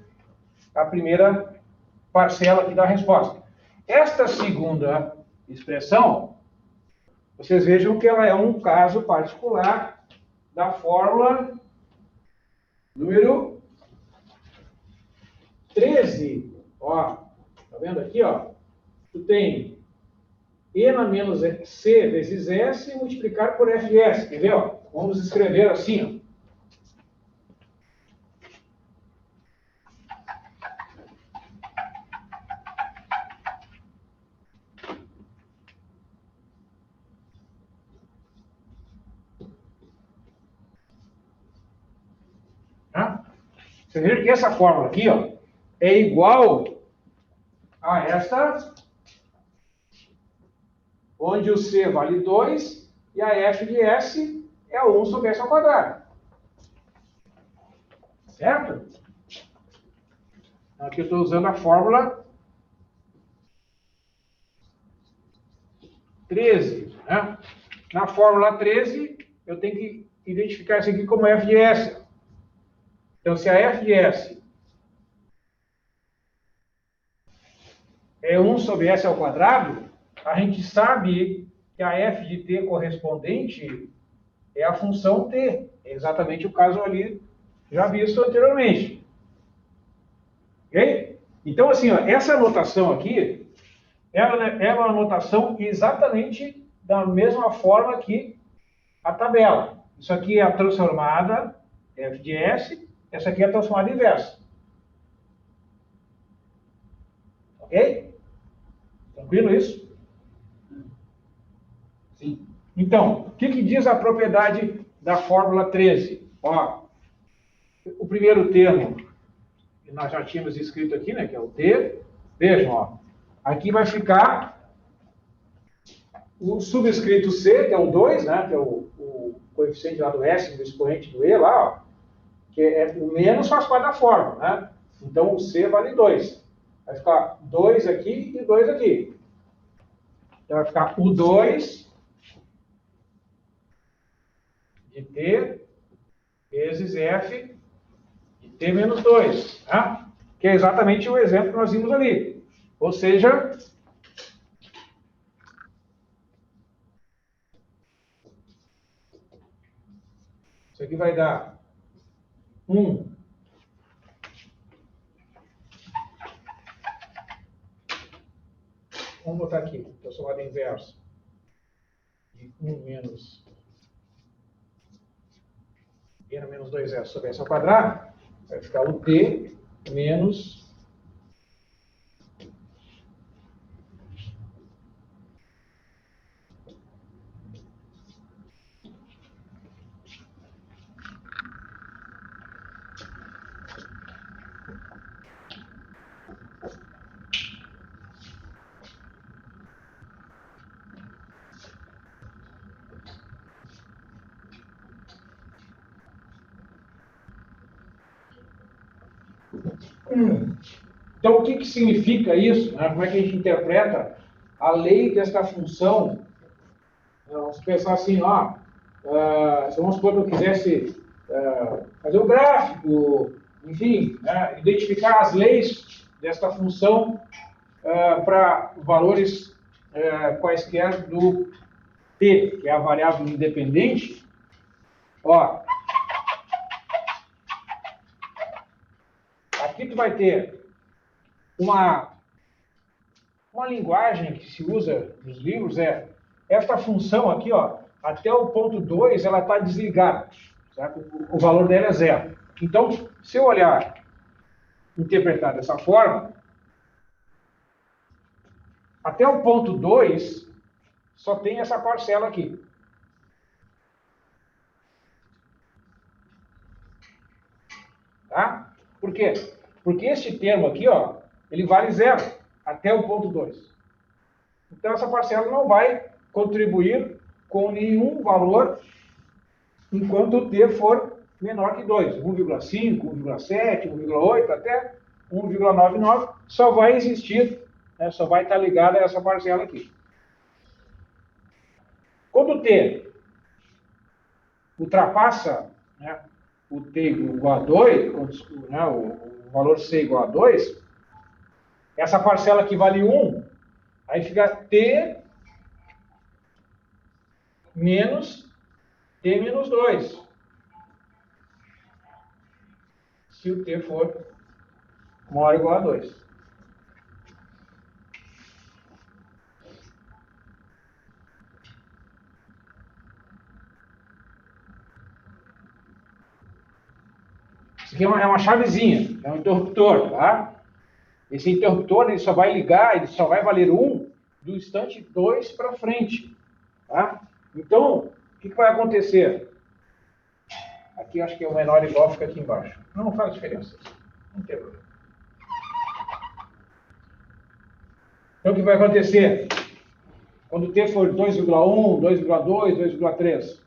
a primeira parcela aqui da resposta. Esta segunda expressão, vocês vejam que ela é um caso particular da fórmula número 13. Ó, vendo aqui, ó, tu tem E na menos C vezes S multiplicar por F de S. Quer ver, ó? Vamos escrever assim, ó. Você vê que essa fórmula aqui, ó, é igual a esta, onde o C vale 2 e a F de S é 1 sobre S ao quadrado. Certo? Aqui eu estou usando a fórmula 13. Né? Na fórmula 13, eu tenho que identificar isso aqui como F de S. Então, se a F de S é 1 sobre S ao quadrado, a gente sabe que a F de t correspondente é a função t. É exatamente o caso ali já visto anteriormente. Ok? Então, assim, ó, essa anotação aqui, ela é uma anotação exatamente da mesma forma que a tabela. Isso aqui é a transformada F de S, essa aqui é a transformada inversa. Ok? Tranquilo isso? Sim. Então, o que diz a propriedade da fórmula 13? Ó, o primeiro termo que nós já tínhamos escrito aqui, né, que é o T. Vejam, ó, aqui vai ficar o subscrito C, que é o 2, né, que é o coeficiente lá do S, do expoente do E lá, ó, que é o menos faz parte da fórmula, né? Então, o C vale 2. Vai ficar 2 aqui e 2 aqui. Então, vai ficar o 2 de T vezes F de T menos 2, né? Que é exatamente o exemplo que nós vimos ali. Ou seja, isso aqui vai dar 1 vamos botar aqui, transformada inversa. De 1 menos e na menos 2S sobre S ao quadrado, vai ficar o T menos Então, o que significa isso? Né? Como é que a gente interpreta a lei desta função? Vamos pensar assim, ó, vamos supor que eu quisesse fazer um gráfico, enfim, né, identificar as leis desta função para valores quaisquer do t, que é a variável independente. Ó, aqui tu vai ter uma linguagem que se usa nos livros, esta função aqui, ó, até o ponto 2, ela está desligada, certo? O valor dela é 0. Então, se eu olhar, interpretar dessa forma, até o ponto 2, só tem essa parcela aqui. Tá? Por quê? Porque este termo aqui, ó, ele vale 0 até o ponto 2. Então, essa parcela não vai contribuir com nenhum valor enquanto o t for menor que 2. 1,5, 1,7, 1,8, até 1,99, só vai existir, né, só vai estar ligada a essa parcela aqui. Quando o t ultrapassa, né, o t igual a 2, né, o valor c igual a 2, essa parcela que vale 1, aí fica t menos t menos 2. Se o t for maior ou igual a 2. aqui é uma chavezinha, é um interruptor, tá? Esse interruptor ele só vai ligar, ele só vai valer 1 do instante 2 para frente, tá? Então, o que vai acontecer? Aqui eu acho que é o menor igual, fica aqui embaixo. Não faz diferença. Não tem problema. Então, o que vai acontecer? Quando o T for 2,1, 2,2, 2,3,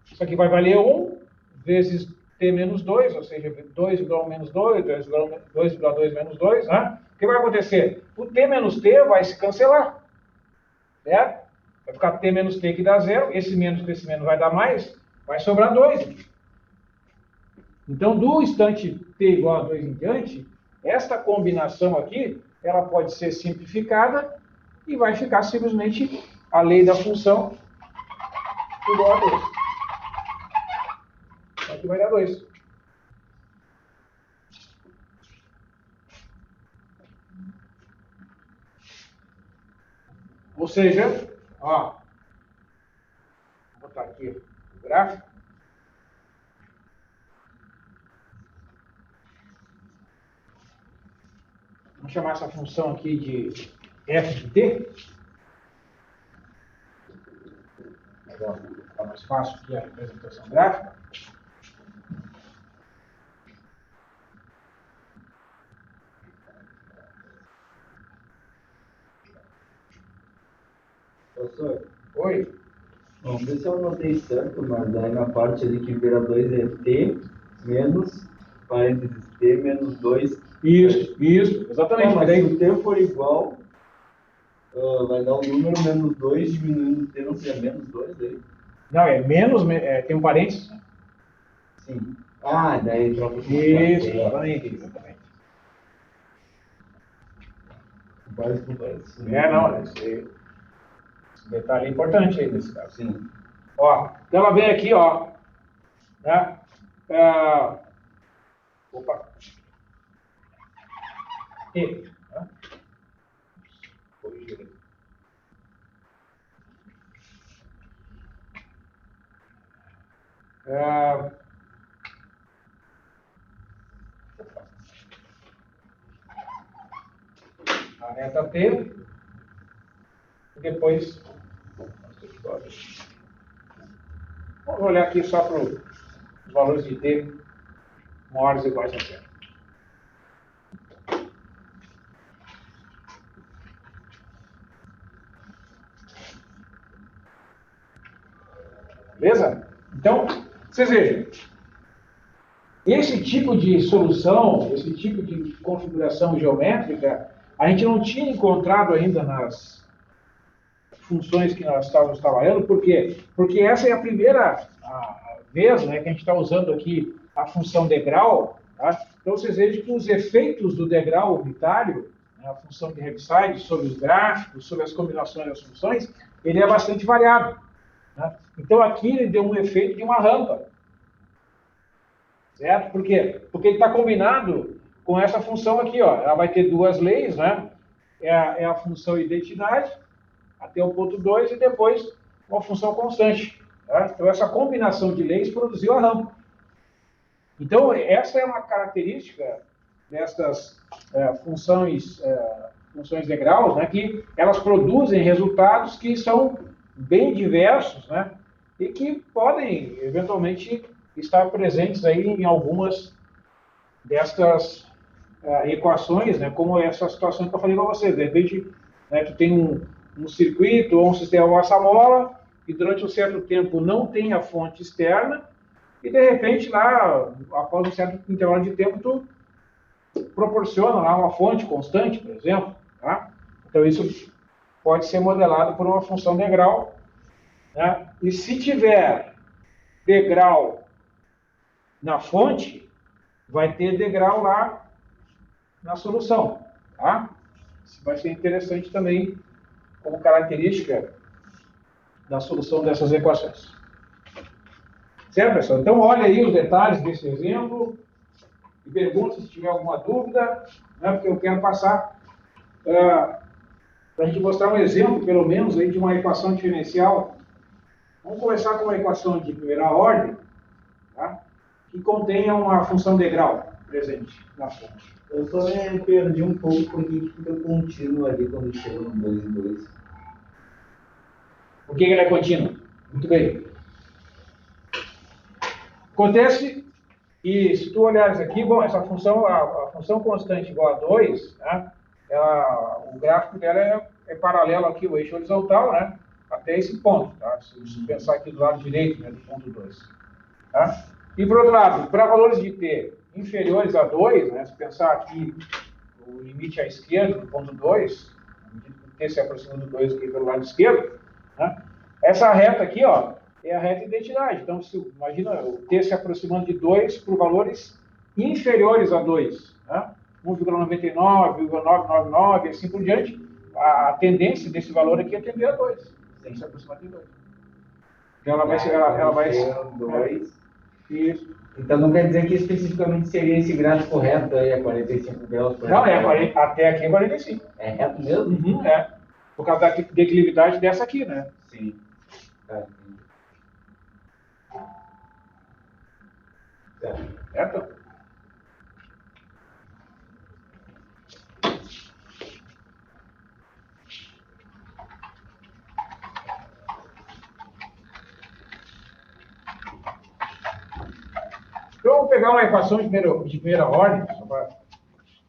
isso aqui vai valer 1 vezes T menos 2, ou seja, 2,1 menos 2, 2,2 menos 2, né? O que vai acontecer? O T menos T vai se cancelar, certo? Vai ficar T menos T que dá 0, esse menos com esse menos vai dar mais, vai sobrar 2. Então, do instante T igual a 2 em diante, esta combinação aqui, ela pode ser simplificada e vai ficar simplesmente a lei da função igual a 2. Aqui vai dar 2. Ou seja, ó, vou botar aqui o gráfico. Vamos chamar essa função aqui de f de t. Fica mais fácil aqui a representação gráfica. Professor, Oi? não sei se eu anotei certo, mas aí na parte ali que vira 2 é T menos, parênteses, T menos 2. Isso, exatamente. Mas Daí, se o T for igual, vai dar o número menos 2 diminuindo o T, não seria menos 2 aí? não, é menos, tem um parênteses. Sim. Ah, daí troca o Isso, exatamente. básico parece. Não, esse detalhe é importante aí nesse caso. Sim. Ó, então ela vem aqui, ó. Né? Opa. E. Né? Corrigir aqui. A reta T. E depois. Vamos olhar aqui só para os valores de T maiores ou iguais a 0. Beleza? Então, vocês vejam. Esse tipo de solução, esse tipo de configuração geométrica, a gente não tinha encontrado ainda nas funções que nós estávamos trabalhando. Por quê? Porque essa é a primeira vez, né, que a gente está usando aqui a função degrau. Tá? Então, vocês vejam que os efeitos do degrau unitário, né, a função de Heaviside, sobre os gráficos, sobre as combinações das funções, ele é bastante variado. Né? Então, aqui ele deu um efeito de uma rampa. Certo? Por quê? Porque ele está combinado com essa função aqui, ó. Ela vai ter duas leis, né? É a função identidade, até o ponto 2, e depois uma função constante. Tá? Então, essa combinação de leis produziu a rampa. Então, essa é uma característica dessas funções degraus, né? Que elas produzem resultados que são bem diversos, né? E que podem, eventualmente, estar presentes aí em algumas destas equações, né, como essa situação que eu falei para vocês. De repente, né, tu tem um circuito ou um sistema massa-mola e durante um certo tempo não tem a fonte externa e, de repente, lá, após um certo intervalo de tempo, tu proporciona lá uma fonte constante, por exemplo. Tá? Então, isso pode ser modelado por uma função degrau. Né? E se tiver degrau na fonte, vai ter degrau lá na solução, tá? Isso vai ser interessante também como característica da solução dessas equações. Certo, pessoal? Então, olha aí os detalhes desse exemplo e pergunta se tiver alguma dúvida, né? Porque eu quero passar para a gente mostrar um exemplo, pelo menos, aí, de uma equação diferencial. Vamos começar com uma equação de primeira ordem, tá? que contenha uma função degrau presente na fonte. Eu só me perdi um pouco porque fica contínuo ali quando chega no 2 em 2. Por que ele é contínuo? Muito bem. Acontece que, se tu olhares aqui, bom, essa função, a função constante igual a 2, né, o gráfico dela é paralelo aqui, o eixo horizontal, né, até esse ponto, tá? Se pensar aqui do lado direito, né, do ponto 2. Tá? E, por outro lado, para valores de t inferiores a 2, né, se pensar aqui o limite à esquerda do ponto 2, t se aproxima do 2 aqui pelo lado esquerdo, né, essa reta aqui, ó, é a reta identidade. Então, imagina o t se aproximando de 2 por valores inferiores a 2, né? 1,99, 1,999 e assim por diante. A tendência desse valor aqui é tender a 2. Tem que se aproximar de 2. Então, ela vai ser 2. Isso. Então não quer dizer que especificamente seria esse gráfico correto aí, a 45 graus. Não, até aqui é 45. É reto mesmo? Uhum, é. Por causa da declividade dessa aqui, né? Sim. Tá. Certo? Então, vamos pegar uma equação de primeira ordem,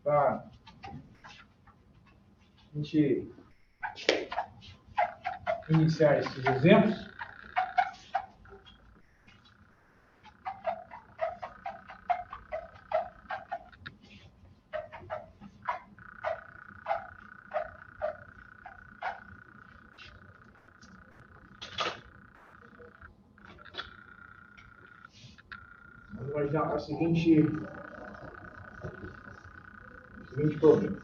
para a gente iniciar esses exemplos. Vamos imaginar o seguinte problema.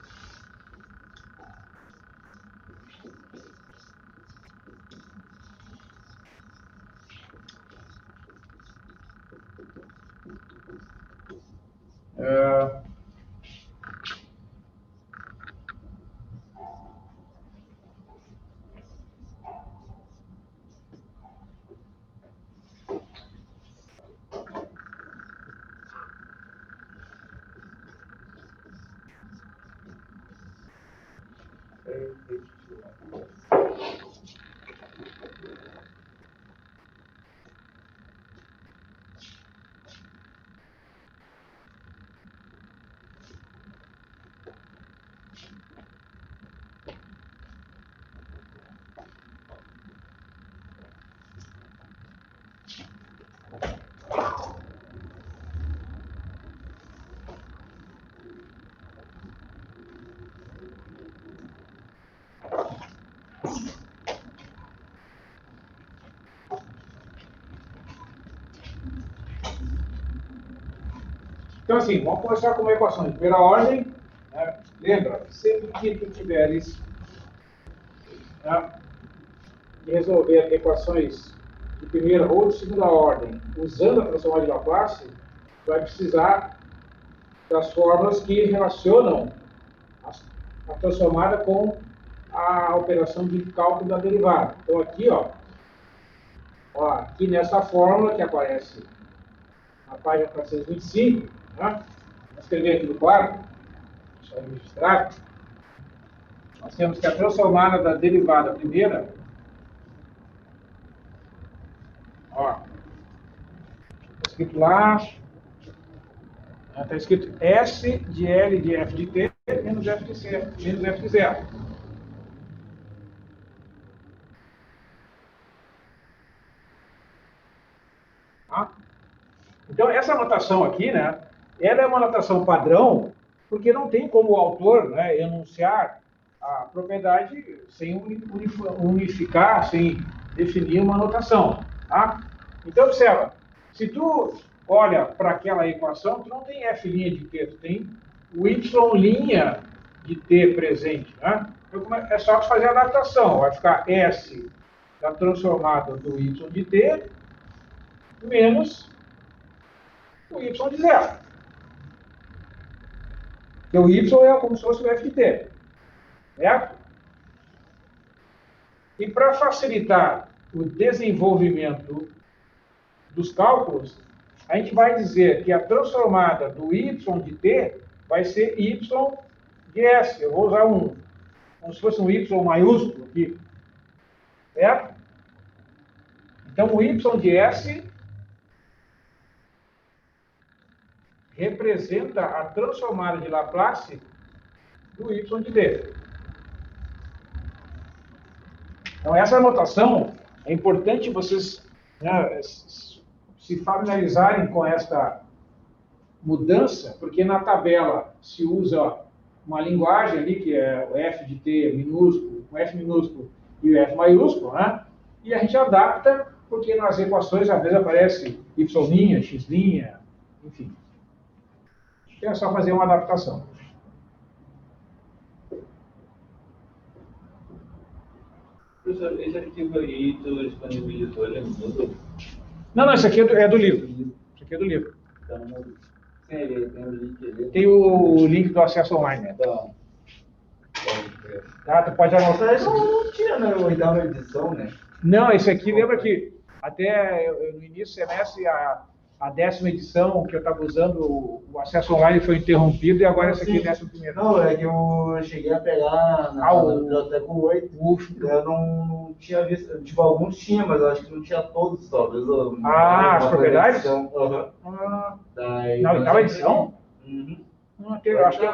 Então, assim, vamos começar com uma equação de primeira ordem. Né? Lembra, sempre que tu tiveres, né, de resolver equações de primeira ou de segunda ordem usando a transformada de Laplace, tu vai precisar das fórmulas que relacionam a transformada com a operação de cálculo da derivada. Então, aqui, aqui nessa fórmula que aparece na página 425, né? Vou escrever aqui no quadro, só registrar. Nós temos que a transformada da derivada primeira, está escrito lá, está escrito S de L de F de T menos F de C, menos F de zero. Tá? Então, essa notação aqui, né, ela é uma notação padrão, porque não tem como o autor, né, enunciar a propriedade sem unificar, sem definir uma notação. Tá? Então, observa, se tu olha para aquela equação, tu não tem F' de T, tu tem o Y' de T presente. Né? Então, é só tu fazer a adaptação, vai ficar S da transformada do Y de T menos o Y de zero. Porque o Y é como se fosse o F de T. Certo? E para facilitar o desenvolvimento dos cálculos, a gente vai dizer que a transformada do y de t vai ser y de s. Eu vou usar como se fosse um y maiúsculo aqui. Certo? Então, o y de s representa a transformada de Laplace do y de d. Então, essa notação é importante vocês, né, se familiarizarem com esta mudança, porque na tabela se usa uma linguagem ali, que é o f de t minúsculo, o f minúsculo e o f maiúsculo, né? E a gente adapta, porque nas equações às vezes aparece y', x', enfim. Então é só fazer uma adaptação. Professor, esse arquivo aí tu disponibilizou, ele é no Moodle? Não, esse aqui é do livro. Isso aqui é do livro. Tá no Moodle. Sim, ele tem o link ali. Tem o link do acesso online, né? Então, Tá, tu pode anotar isso aqui. Não tinha na oitava edição, né? Não, esse aqui, lembra que até no início do semestre, a 10ª edição que eu estava usando, o acesso online foi interrompido e agora esse aqui é a 11ª. Não, é que eu cheguei a pegar na biblioteca o 8. Eu não tinha visto, tipo, alguns tinha, mas eu acho que não tinha todos, talvez. As propriedades? Uhum. Na 8ª edição? Uhum. Eu acho que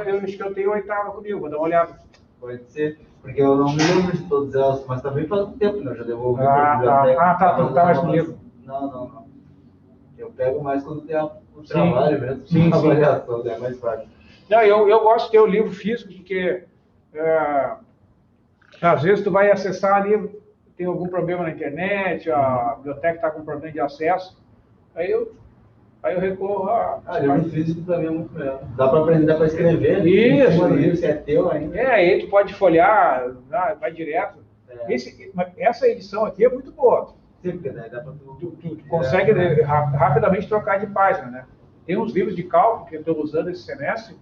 eu tenho a 8ª comigo, vou dar uma olhada. Pode ser, porque eu não me lembro de todas elas, mas também faz um tempo, né? Eu já devolvi Ah, pra biblioteca. tá, tu não tá mais comigo. Não. Eu pego mais quando tem o trabalho mesmo. Sim. A avaliação, é mais fácil. Não, eu gosto de ter o livro físico, porque às vezes tu vai acessar ali, tem algum problema na internet, a biblioteca está com problema de acesso, aí eu recorro a... livro físico para mim é muito melhor. Dá para aprender, dá para escrever. Isso. Se é teu ainda. Aí tu pode folhear, vai direto. É. Essa edição aqui é muito boa. Sim, porque né, dá para Tu consegue rapidamente trocar de página, né? Tem uns livros de cálculo que eu estou usando esse semestre.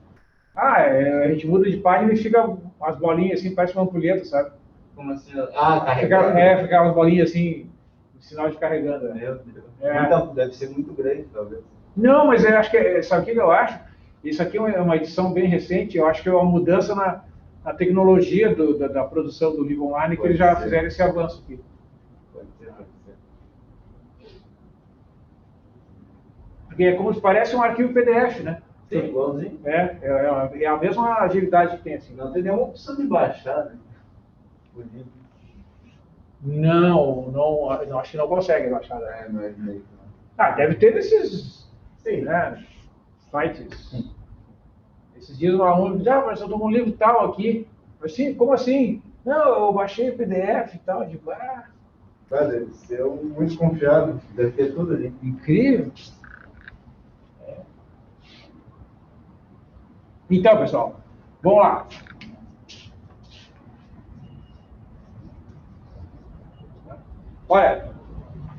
A gente muda de página e fica as bolinhas assim, parece uma ampulheta, sabe? Como assim? Carregando? Fica umas bolinhas assim, sinal de carregando. Né? Meu Deus. Deve ser muito grande, talvez. Não, mas eu acho que, sabe o que eu acho? Isso aqui é uma edição bem recente, eu acho que é uma mudança na tecnologia da produção do livro online, que eles já fizeram esse avanço aqui. Pode ser. Porque é como se parece um arquivo PDF, né? Sim, igualzinho. É a mesma agilidade que tem, assim. Não tem nenhuma opção de baixar, né? O livro. Não, acho que não consegue baixar. Né? Não é meio não. Deve ter nesses, né, sites. Esses dias um aluno disse, mas eu estou com um livro tal aqui. Assim, como assim? Não, eu baixei o PDF e tal. Eu digo, Deve ser muito desconfiado, deve ter tudo ali. Incrível. Então, pessoal, vamos lá. Olha,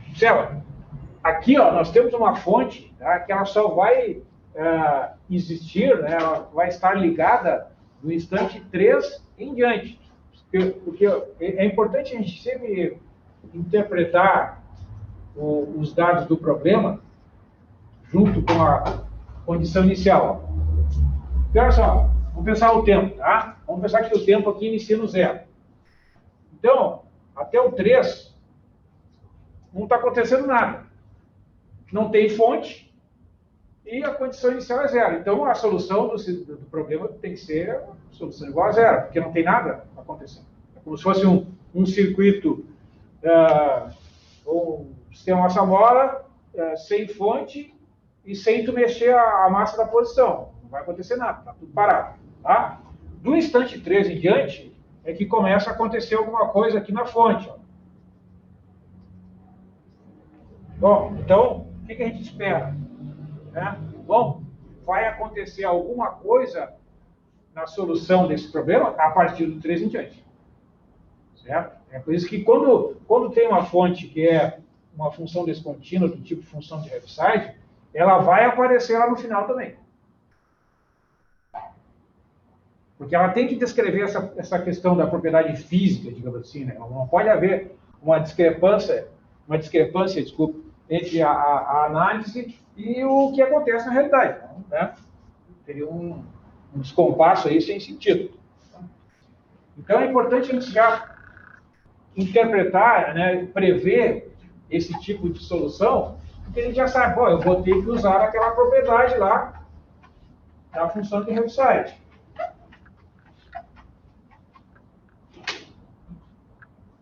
observa, aqui nós temos uma fonte, tá, que ela só vai existir, né, ela vai estar ligada no instante 3 em diante. Porque é importante a gente sempre interpretar os dados do problema junto com a condição inicial. Então, olha só, vamos pensar o tempo, tá? Vamos pensar que o tempo aqui inicia no 0. Então, até o 3, não está acontecendo nada. Não tem fonte e a condição inicial é 0. Então, a solução do problema tem que ser a solução igual a 0, porque não tem nada acontecendo. É como se fosse um circuito, ou um sistema massa-mola, sem fonte e sem tu mexer a massa da posição. Não vai acontecer nada, está tudo parado. Tá? Do instante 3 em diante, é que começa a acontecer alguma coisa aqui na fonte. Bom, então, o que a gente espera? Né? Bom, vai acontecer alguma coisa na solução desse problema a partir do 3 em diante. Certo? É por isso que quando tem uma fonte que é uma função descontínua, do tipo função de Heaviside, ela vai aparecer lá no final também. Porque ela tem que descrever essa questão da propriedade física, digamos assim, né? Não pode haver uma discrepância, desculpa, entre a análise e o que acontece na realidade. Né? Teria um descompasso aí sem sentido. Então é importante a gente já interpretar, né, prever esse tipo de solução, porque a gente já sabe, eu vou ter que usar aquela propriedade lá da função de Heaviside.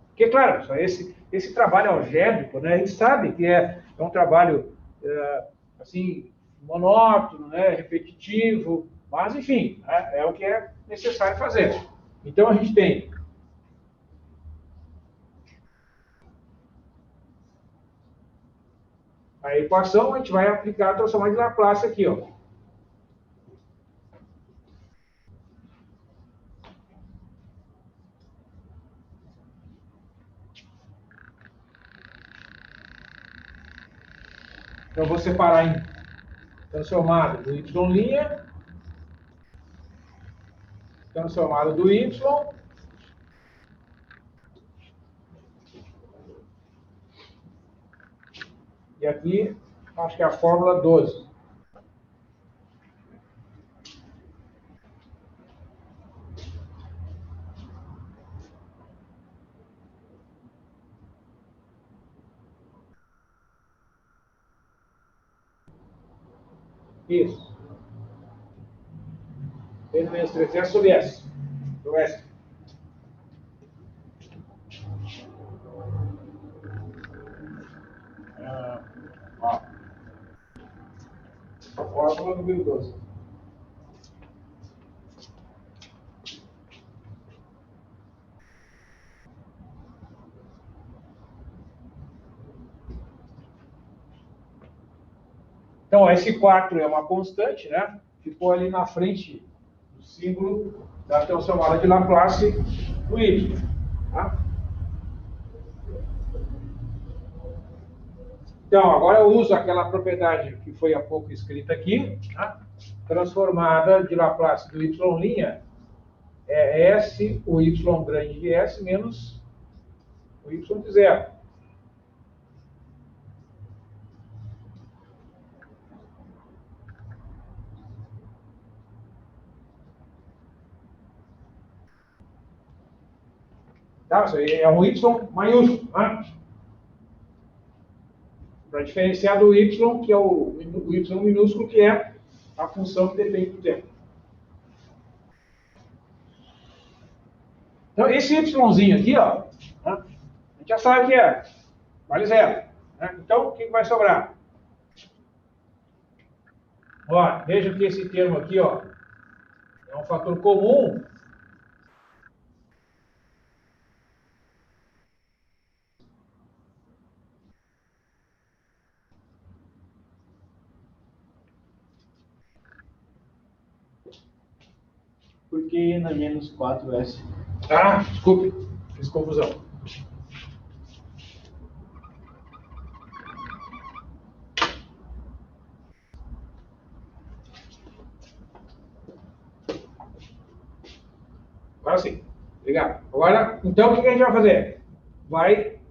Porque, claro, esse trabalho algébrico, né, a gente sabe que é um trabalho assim, monótono, né, repetitivo, mas, enfim, né, é o que é necessário fazer. Então, a gente tem a equação, a gente vai aplicar a transformada de Laplace aqui, ó. Então, eu vou separar em transformada do y', transformada do y, e aqui, acho que é a fórmula 12. Isso. P menos 3S sobre S. Do S. Ó. A fórmula número 12. Então, esse 4 é uma constante, né? Ficou ali na frente do símbolo da transformada de Laplace do y. Tá? Então, agora eu uso aquela propriedade que foi há pouco escrita aqui, tá? Transformada de Laplace do y' é S, o y grande de S, menos o y de zero. Tá? Isso aí é um y maiúsculo, né? Para diferenciar do y, que é o y minúsculo, que é a função que depende do tempo. Então, esse yzinho aqui, ó, né, a gente já sabe que vale zero. Né? Então, o que vai sobrar? Ó, veja que esse termo aqui, ó, é um fator comum. Por que na menos 4S? Ah, desculpe, fiz confusão. Agora sim, obrigado. Agora, então, o que a gente vai fazer? Vai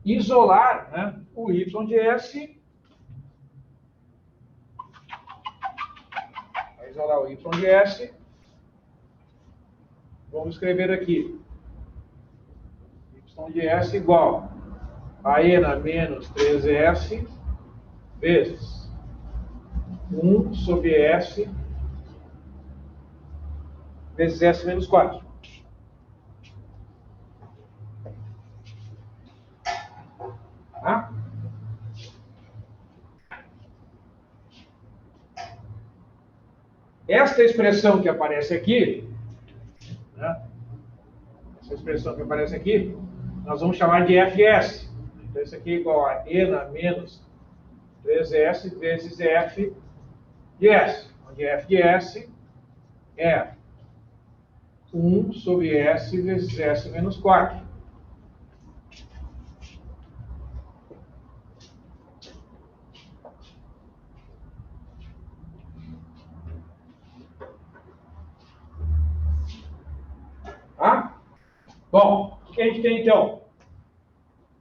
isolar, né, o y de S. Vai isolar o y de S. Vamos escrever aqui. Y de S igual a ENA menos 3S vezes 1 sobre S vezes S menos 4. Tá? Esta expressão que aparece aqui, né? Essa expressão que aparece aqui, nós vamos chamar de FS. Então, isso aqui é igual a ENA menos 3S vezes F de S, onde F de S é 1 sobre S vezes S menos 4. Bom, o que a gente tem então?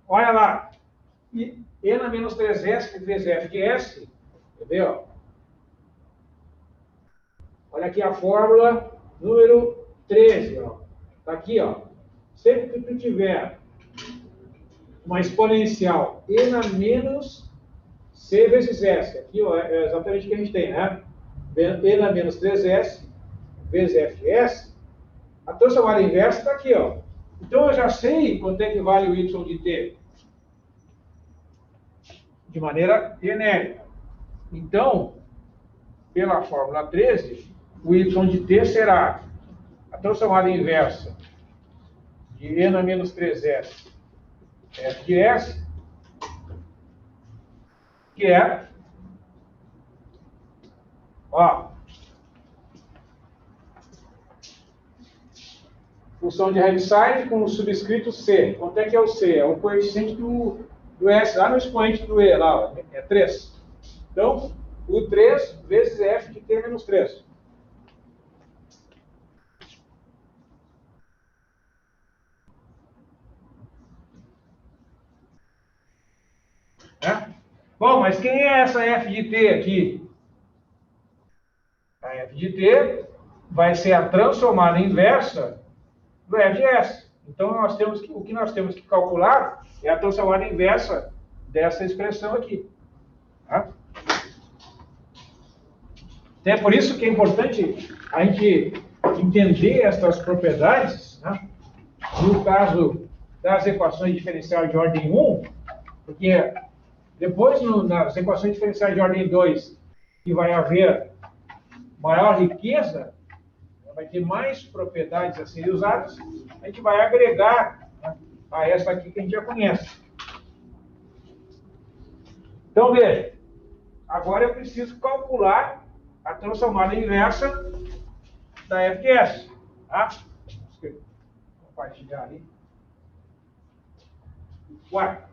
Olha lá. E na menos 3S vezes F de S, entendeu? Olha aqui a fórmula número 13, ó. Tá aqui, ó. Sempre que tu tiver uma exponencial e na menos C vezes S, aqui, ó, é exatamente o que a gente tem, né? E na menos 3S vezes F de S, a transformada inversa está aqui, ó. Então eu já sei quanto é que vale o y de t de maneira genérica. Então, pela fórmula 13, o y de t será a transformada inversa de e na menos 3s f de s, que é, ó, função de Heaviside com o subscrito c. Quanto é que é o c? É o coeficiente do s, lá no expoente do e, lá, ó, é 3. Então, o 3 vezes f de t menos 3. É? Bom, mas quem é essa f de t aqui? A f de t vai ser a transformada inversa do f de s. Então, o que nós temos que calcular é a transformada inversa dessa expressão aqui. Tá? Então, é por isso que é importante a gente entender essas propriedades, né? No caso das equações diferenciais de ordem 1, porque depois, nas equações diferenciais de ordem 2, que vai haver maior riqueza, vai ter mais propriedades a serem usadas, a gente vai agregar, né, a essa aqui que a gente já conhece. Então, veja, agora eu preciso calcular a transformada inversa da f de s. Tá? Vou compartilhar ali. 4.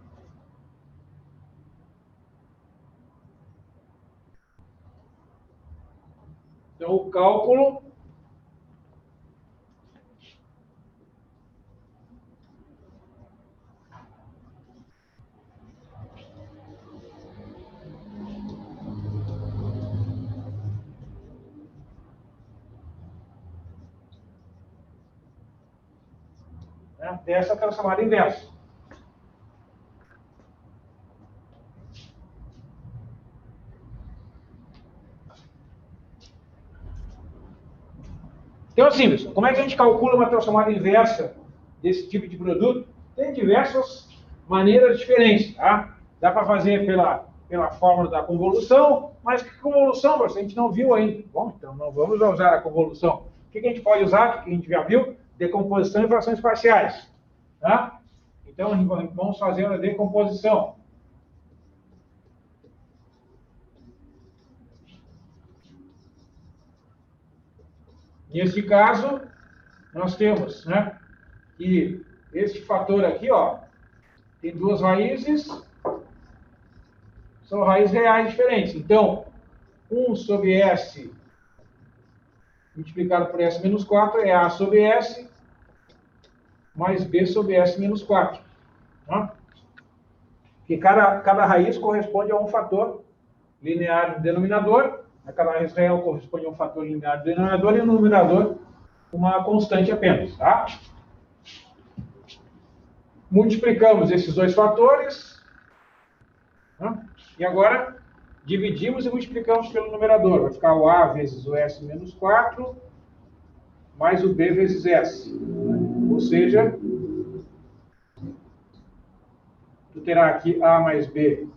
Então, o cálculo dessa transformada inversa. Então, assim, pessoal, como é que a gente calcula uma transformada inversa desse tipo de produto? Tem diversas maneiras diferentes, tá? Dá para fazer pela fórmula da convolução, mas que convolução, a gente não viu ainda. Bom, então não vamos usar a convolução. O que a gente pode usar, que a gente já viu? Decomposição e frações parciais. Tá? Então, vamos fazer a decomposição. Nesse caso, nós temos, né, que este fator aqui, ó, tem duas raízes, são raízes reais diferentes. Então, 1 sobre S multiplicado por S menos 4 é A sobre S mais B sobre S menos 4. Tá? Porque cada raiz corresponde a um fator linear do denominador. Cada raiz real corresponde a um fator linear do denominador e no numerador uma constante apenas. Tá? Multiplicamos esses dois fatores. Tá? E agora dividimos e multiplicamos pelo numerador. Vai ficar o A vezes o S menos 4 mais o B vezes S. Ou seja, tu terá aqui A mais B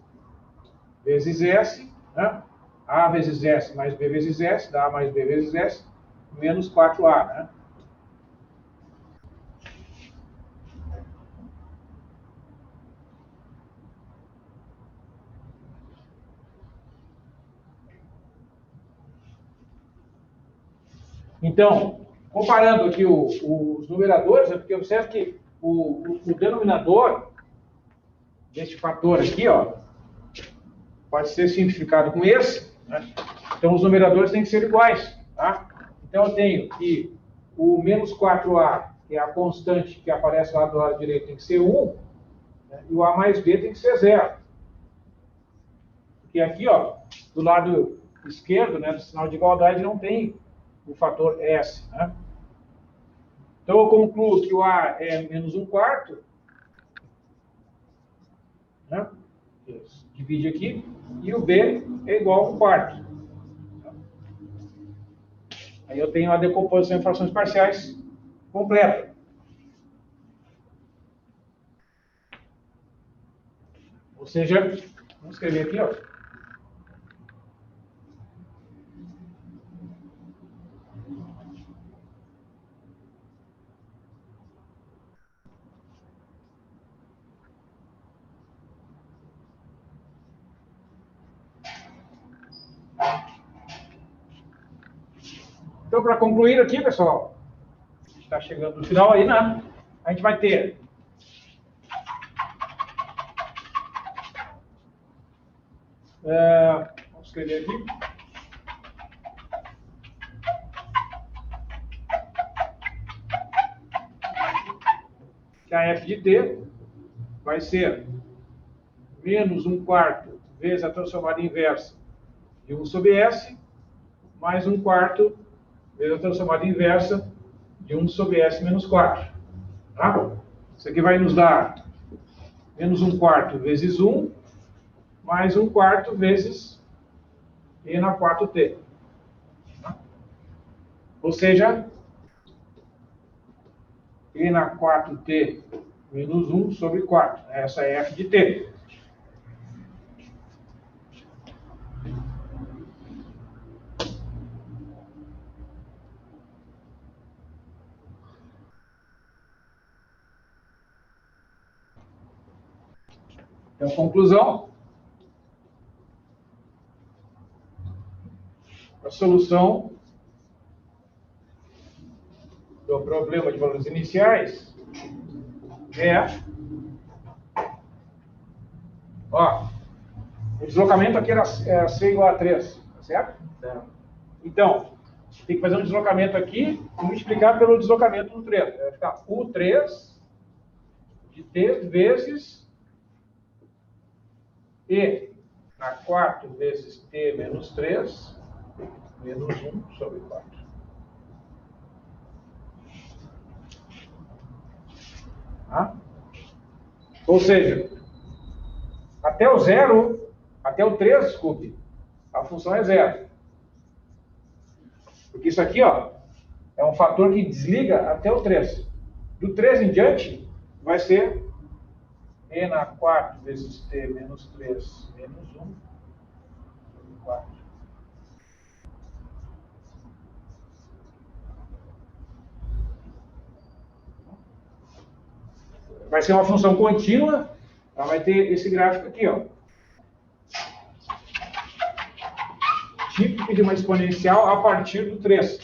vezes S, né? A vezes S mais B vezes S, dá A mais B vezes S, menos 4A, né? Então, comparando aqui os numeradores, é porque observe que o denominador deste fator aqui, ó, pode ser simplificado com esse, né? Então, os numeradores têm que ser iguais. Tá? Então, eu tenho que o menos 4A, que é a constante que aparece lá do lado direito, tem que ser 1, né? E o A mais B tem que ser 0. Porque aqui, ó, do lado esquerdo, né, do sinal de igualdade, não tem o fator S, né? Então, eu concluo que o A é menos 1/4, né? Divide aqui, e o B é igual a 1/4. Aí eu tenho a decomposição em frações parciais completa. Ou seja, vamos escrever aqui, ó. Então, para concluir aqui, pessoal, está chegando no final aí, né? A gente vai ter vamos escrever aqui. Que a f de t vai ser menos 1/4 vezes a transformada inversa de 1 sobre S, mais 1/4 vezes a transformada inversa de 1 sobre S menos 4. Tá? Isso aqui vai nos dar menos 1/4 vezes 1, mais 1/4 vezes e na 4t. Tá? Ou seja, e na 4t menos 1 sobre 4. Essa é f de t. Então, conclusão. A solução do problema de valores iniciais é, ó, o deslocamento aqui era C igual a 3, tá certo? Então, tem que fazer um deslocamento aqui e multiplicar pelo deslocamento do 3. Vai ficar U3 de t vezes e na 4 vezes t menos 3 menos 1 sobre 4. Tá? Ou seja, até o 0, até o 3, desculpe, a função é 0. Porque isso aqui, ó, é um fator que desliga até o 3. Do 3 em diante, vai ser e na 4 vezes t menos 3 menos 1 sobre 4. Vai ser uma função contínua, ela vai ter esse gráfico aqui, ó. Típico de uma exponencial a partir do 3.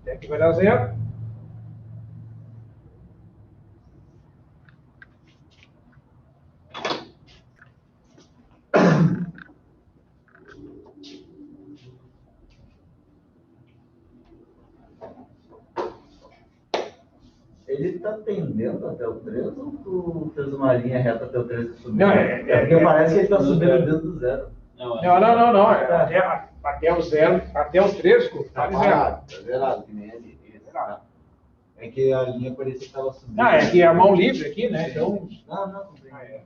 E aqui vai dar 0. Ele está tendendo até o 3 ou tu fez uma linha reta até o 3 e subiu? Não, porque parece que ele está subindo dentro do 0. Não. Até o 0, até o 3, Tá parado, tá zerado, que nem ali. É que a linha parecia que estava subindo. É que é a mão livre aqui, né? Então, Não.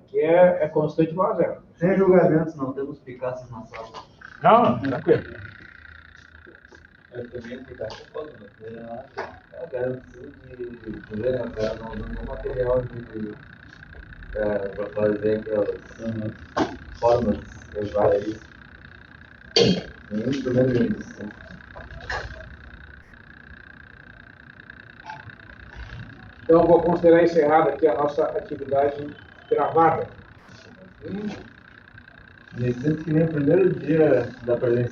aqui é constante igual a 0. Sem julgamentos, não temos picaços na sala. Não, tranquilo. Eu também ficar ocupando, né? Eu preciso de ver, né? Cara, não usando material para fazer aquelas formas várias. Nenhum instrumento de medição. Então, eu vou considerar encerrada aqui a nossa atividade gravada. Me sinto que nem o primeiro dia da presença.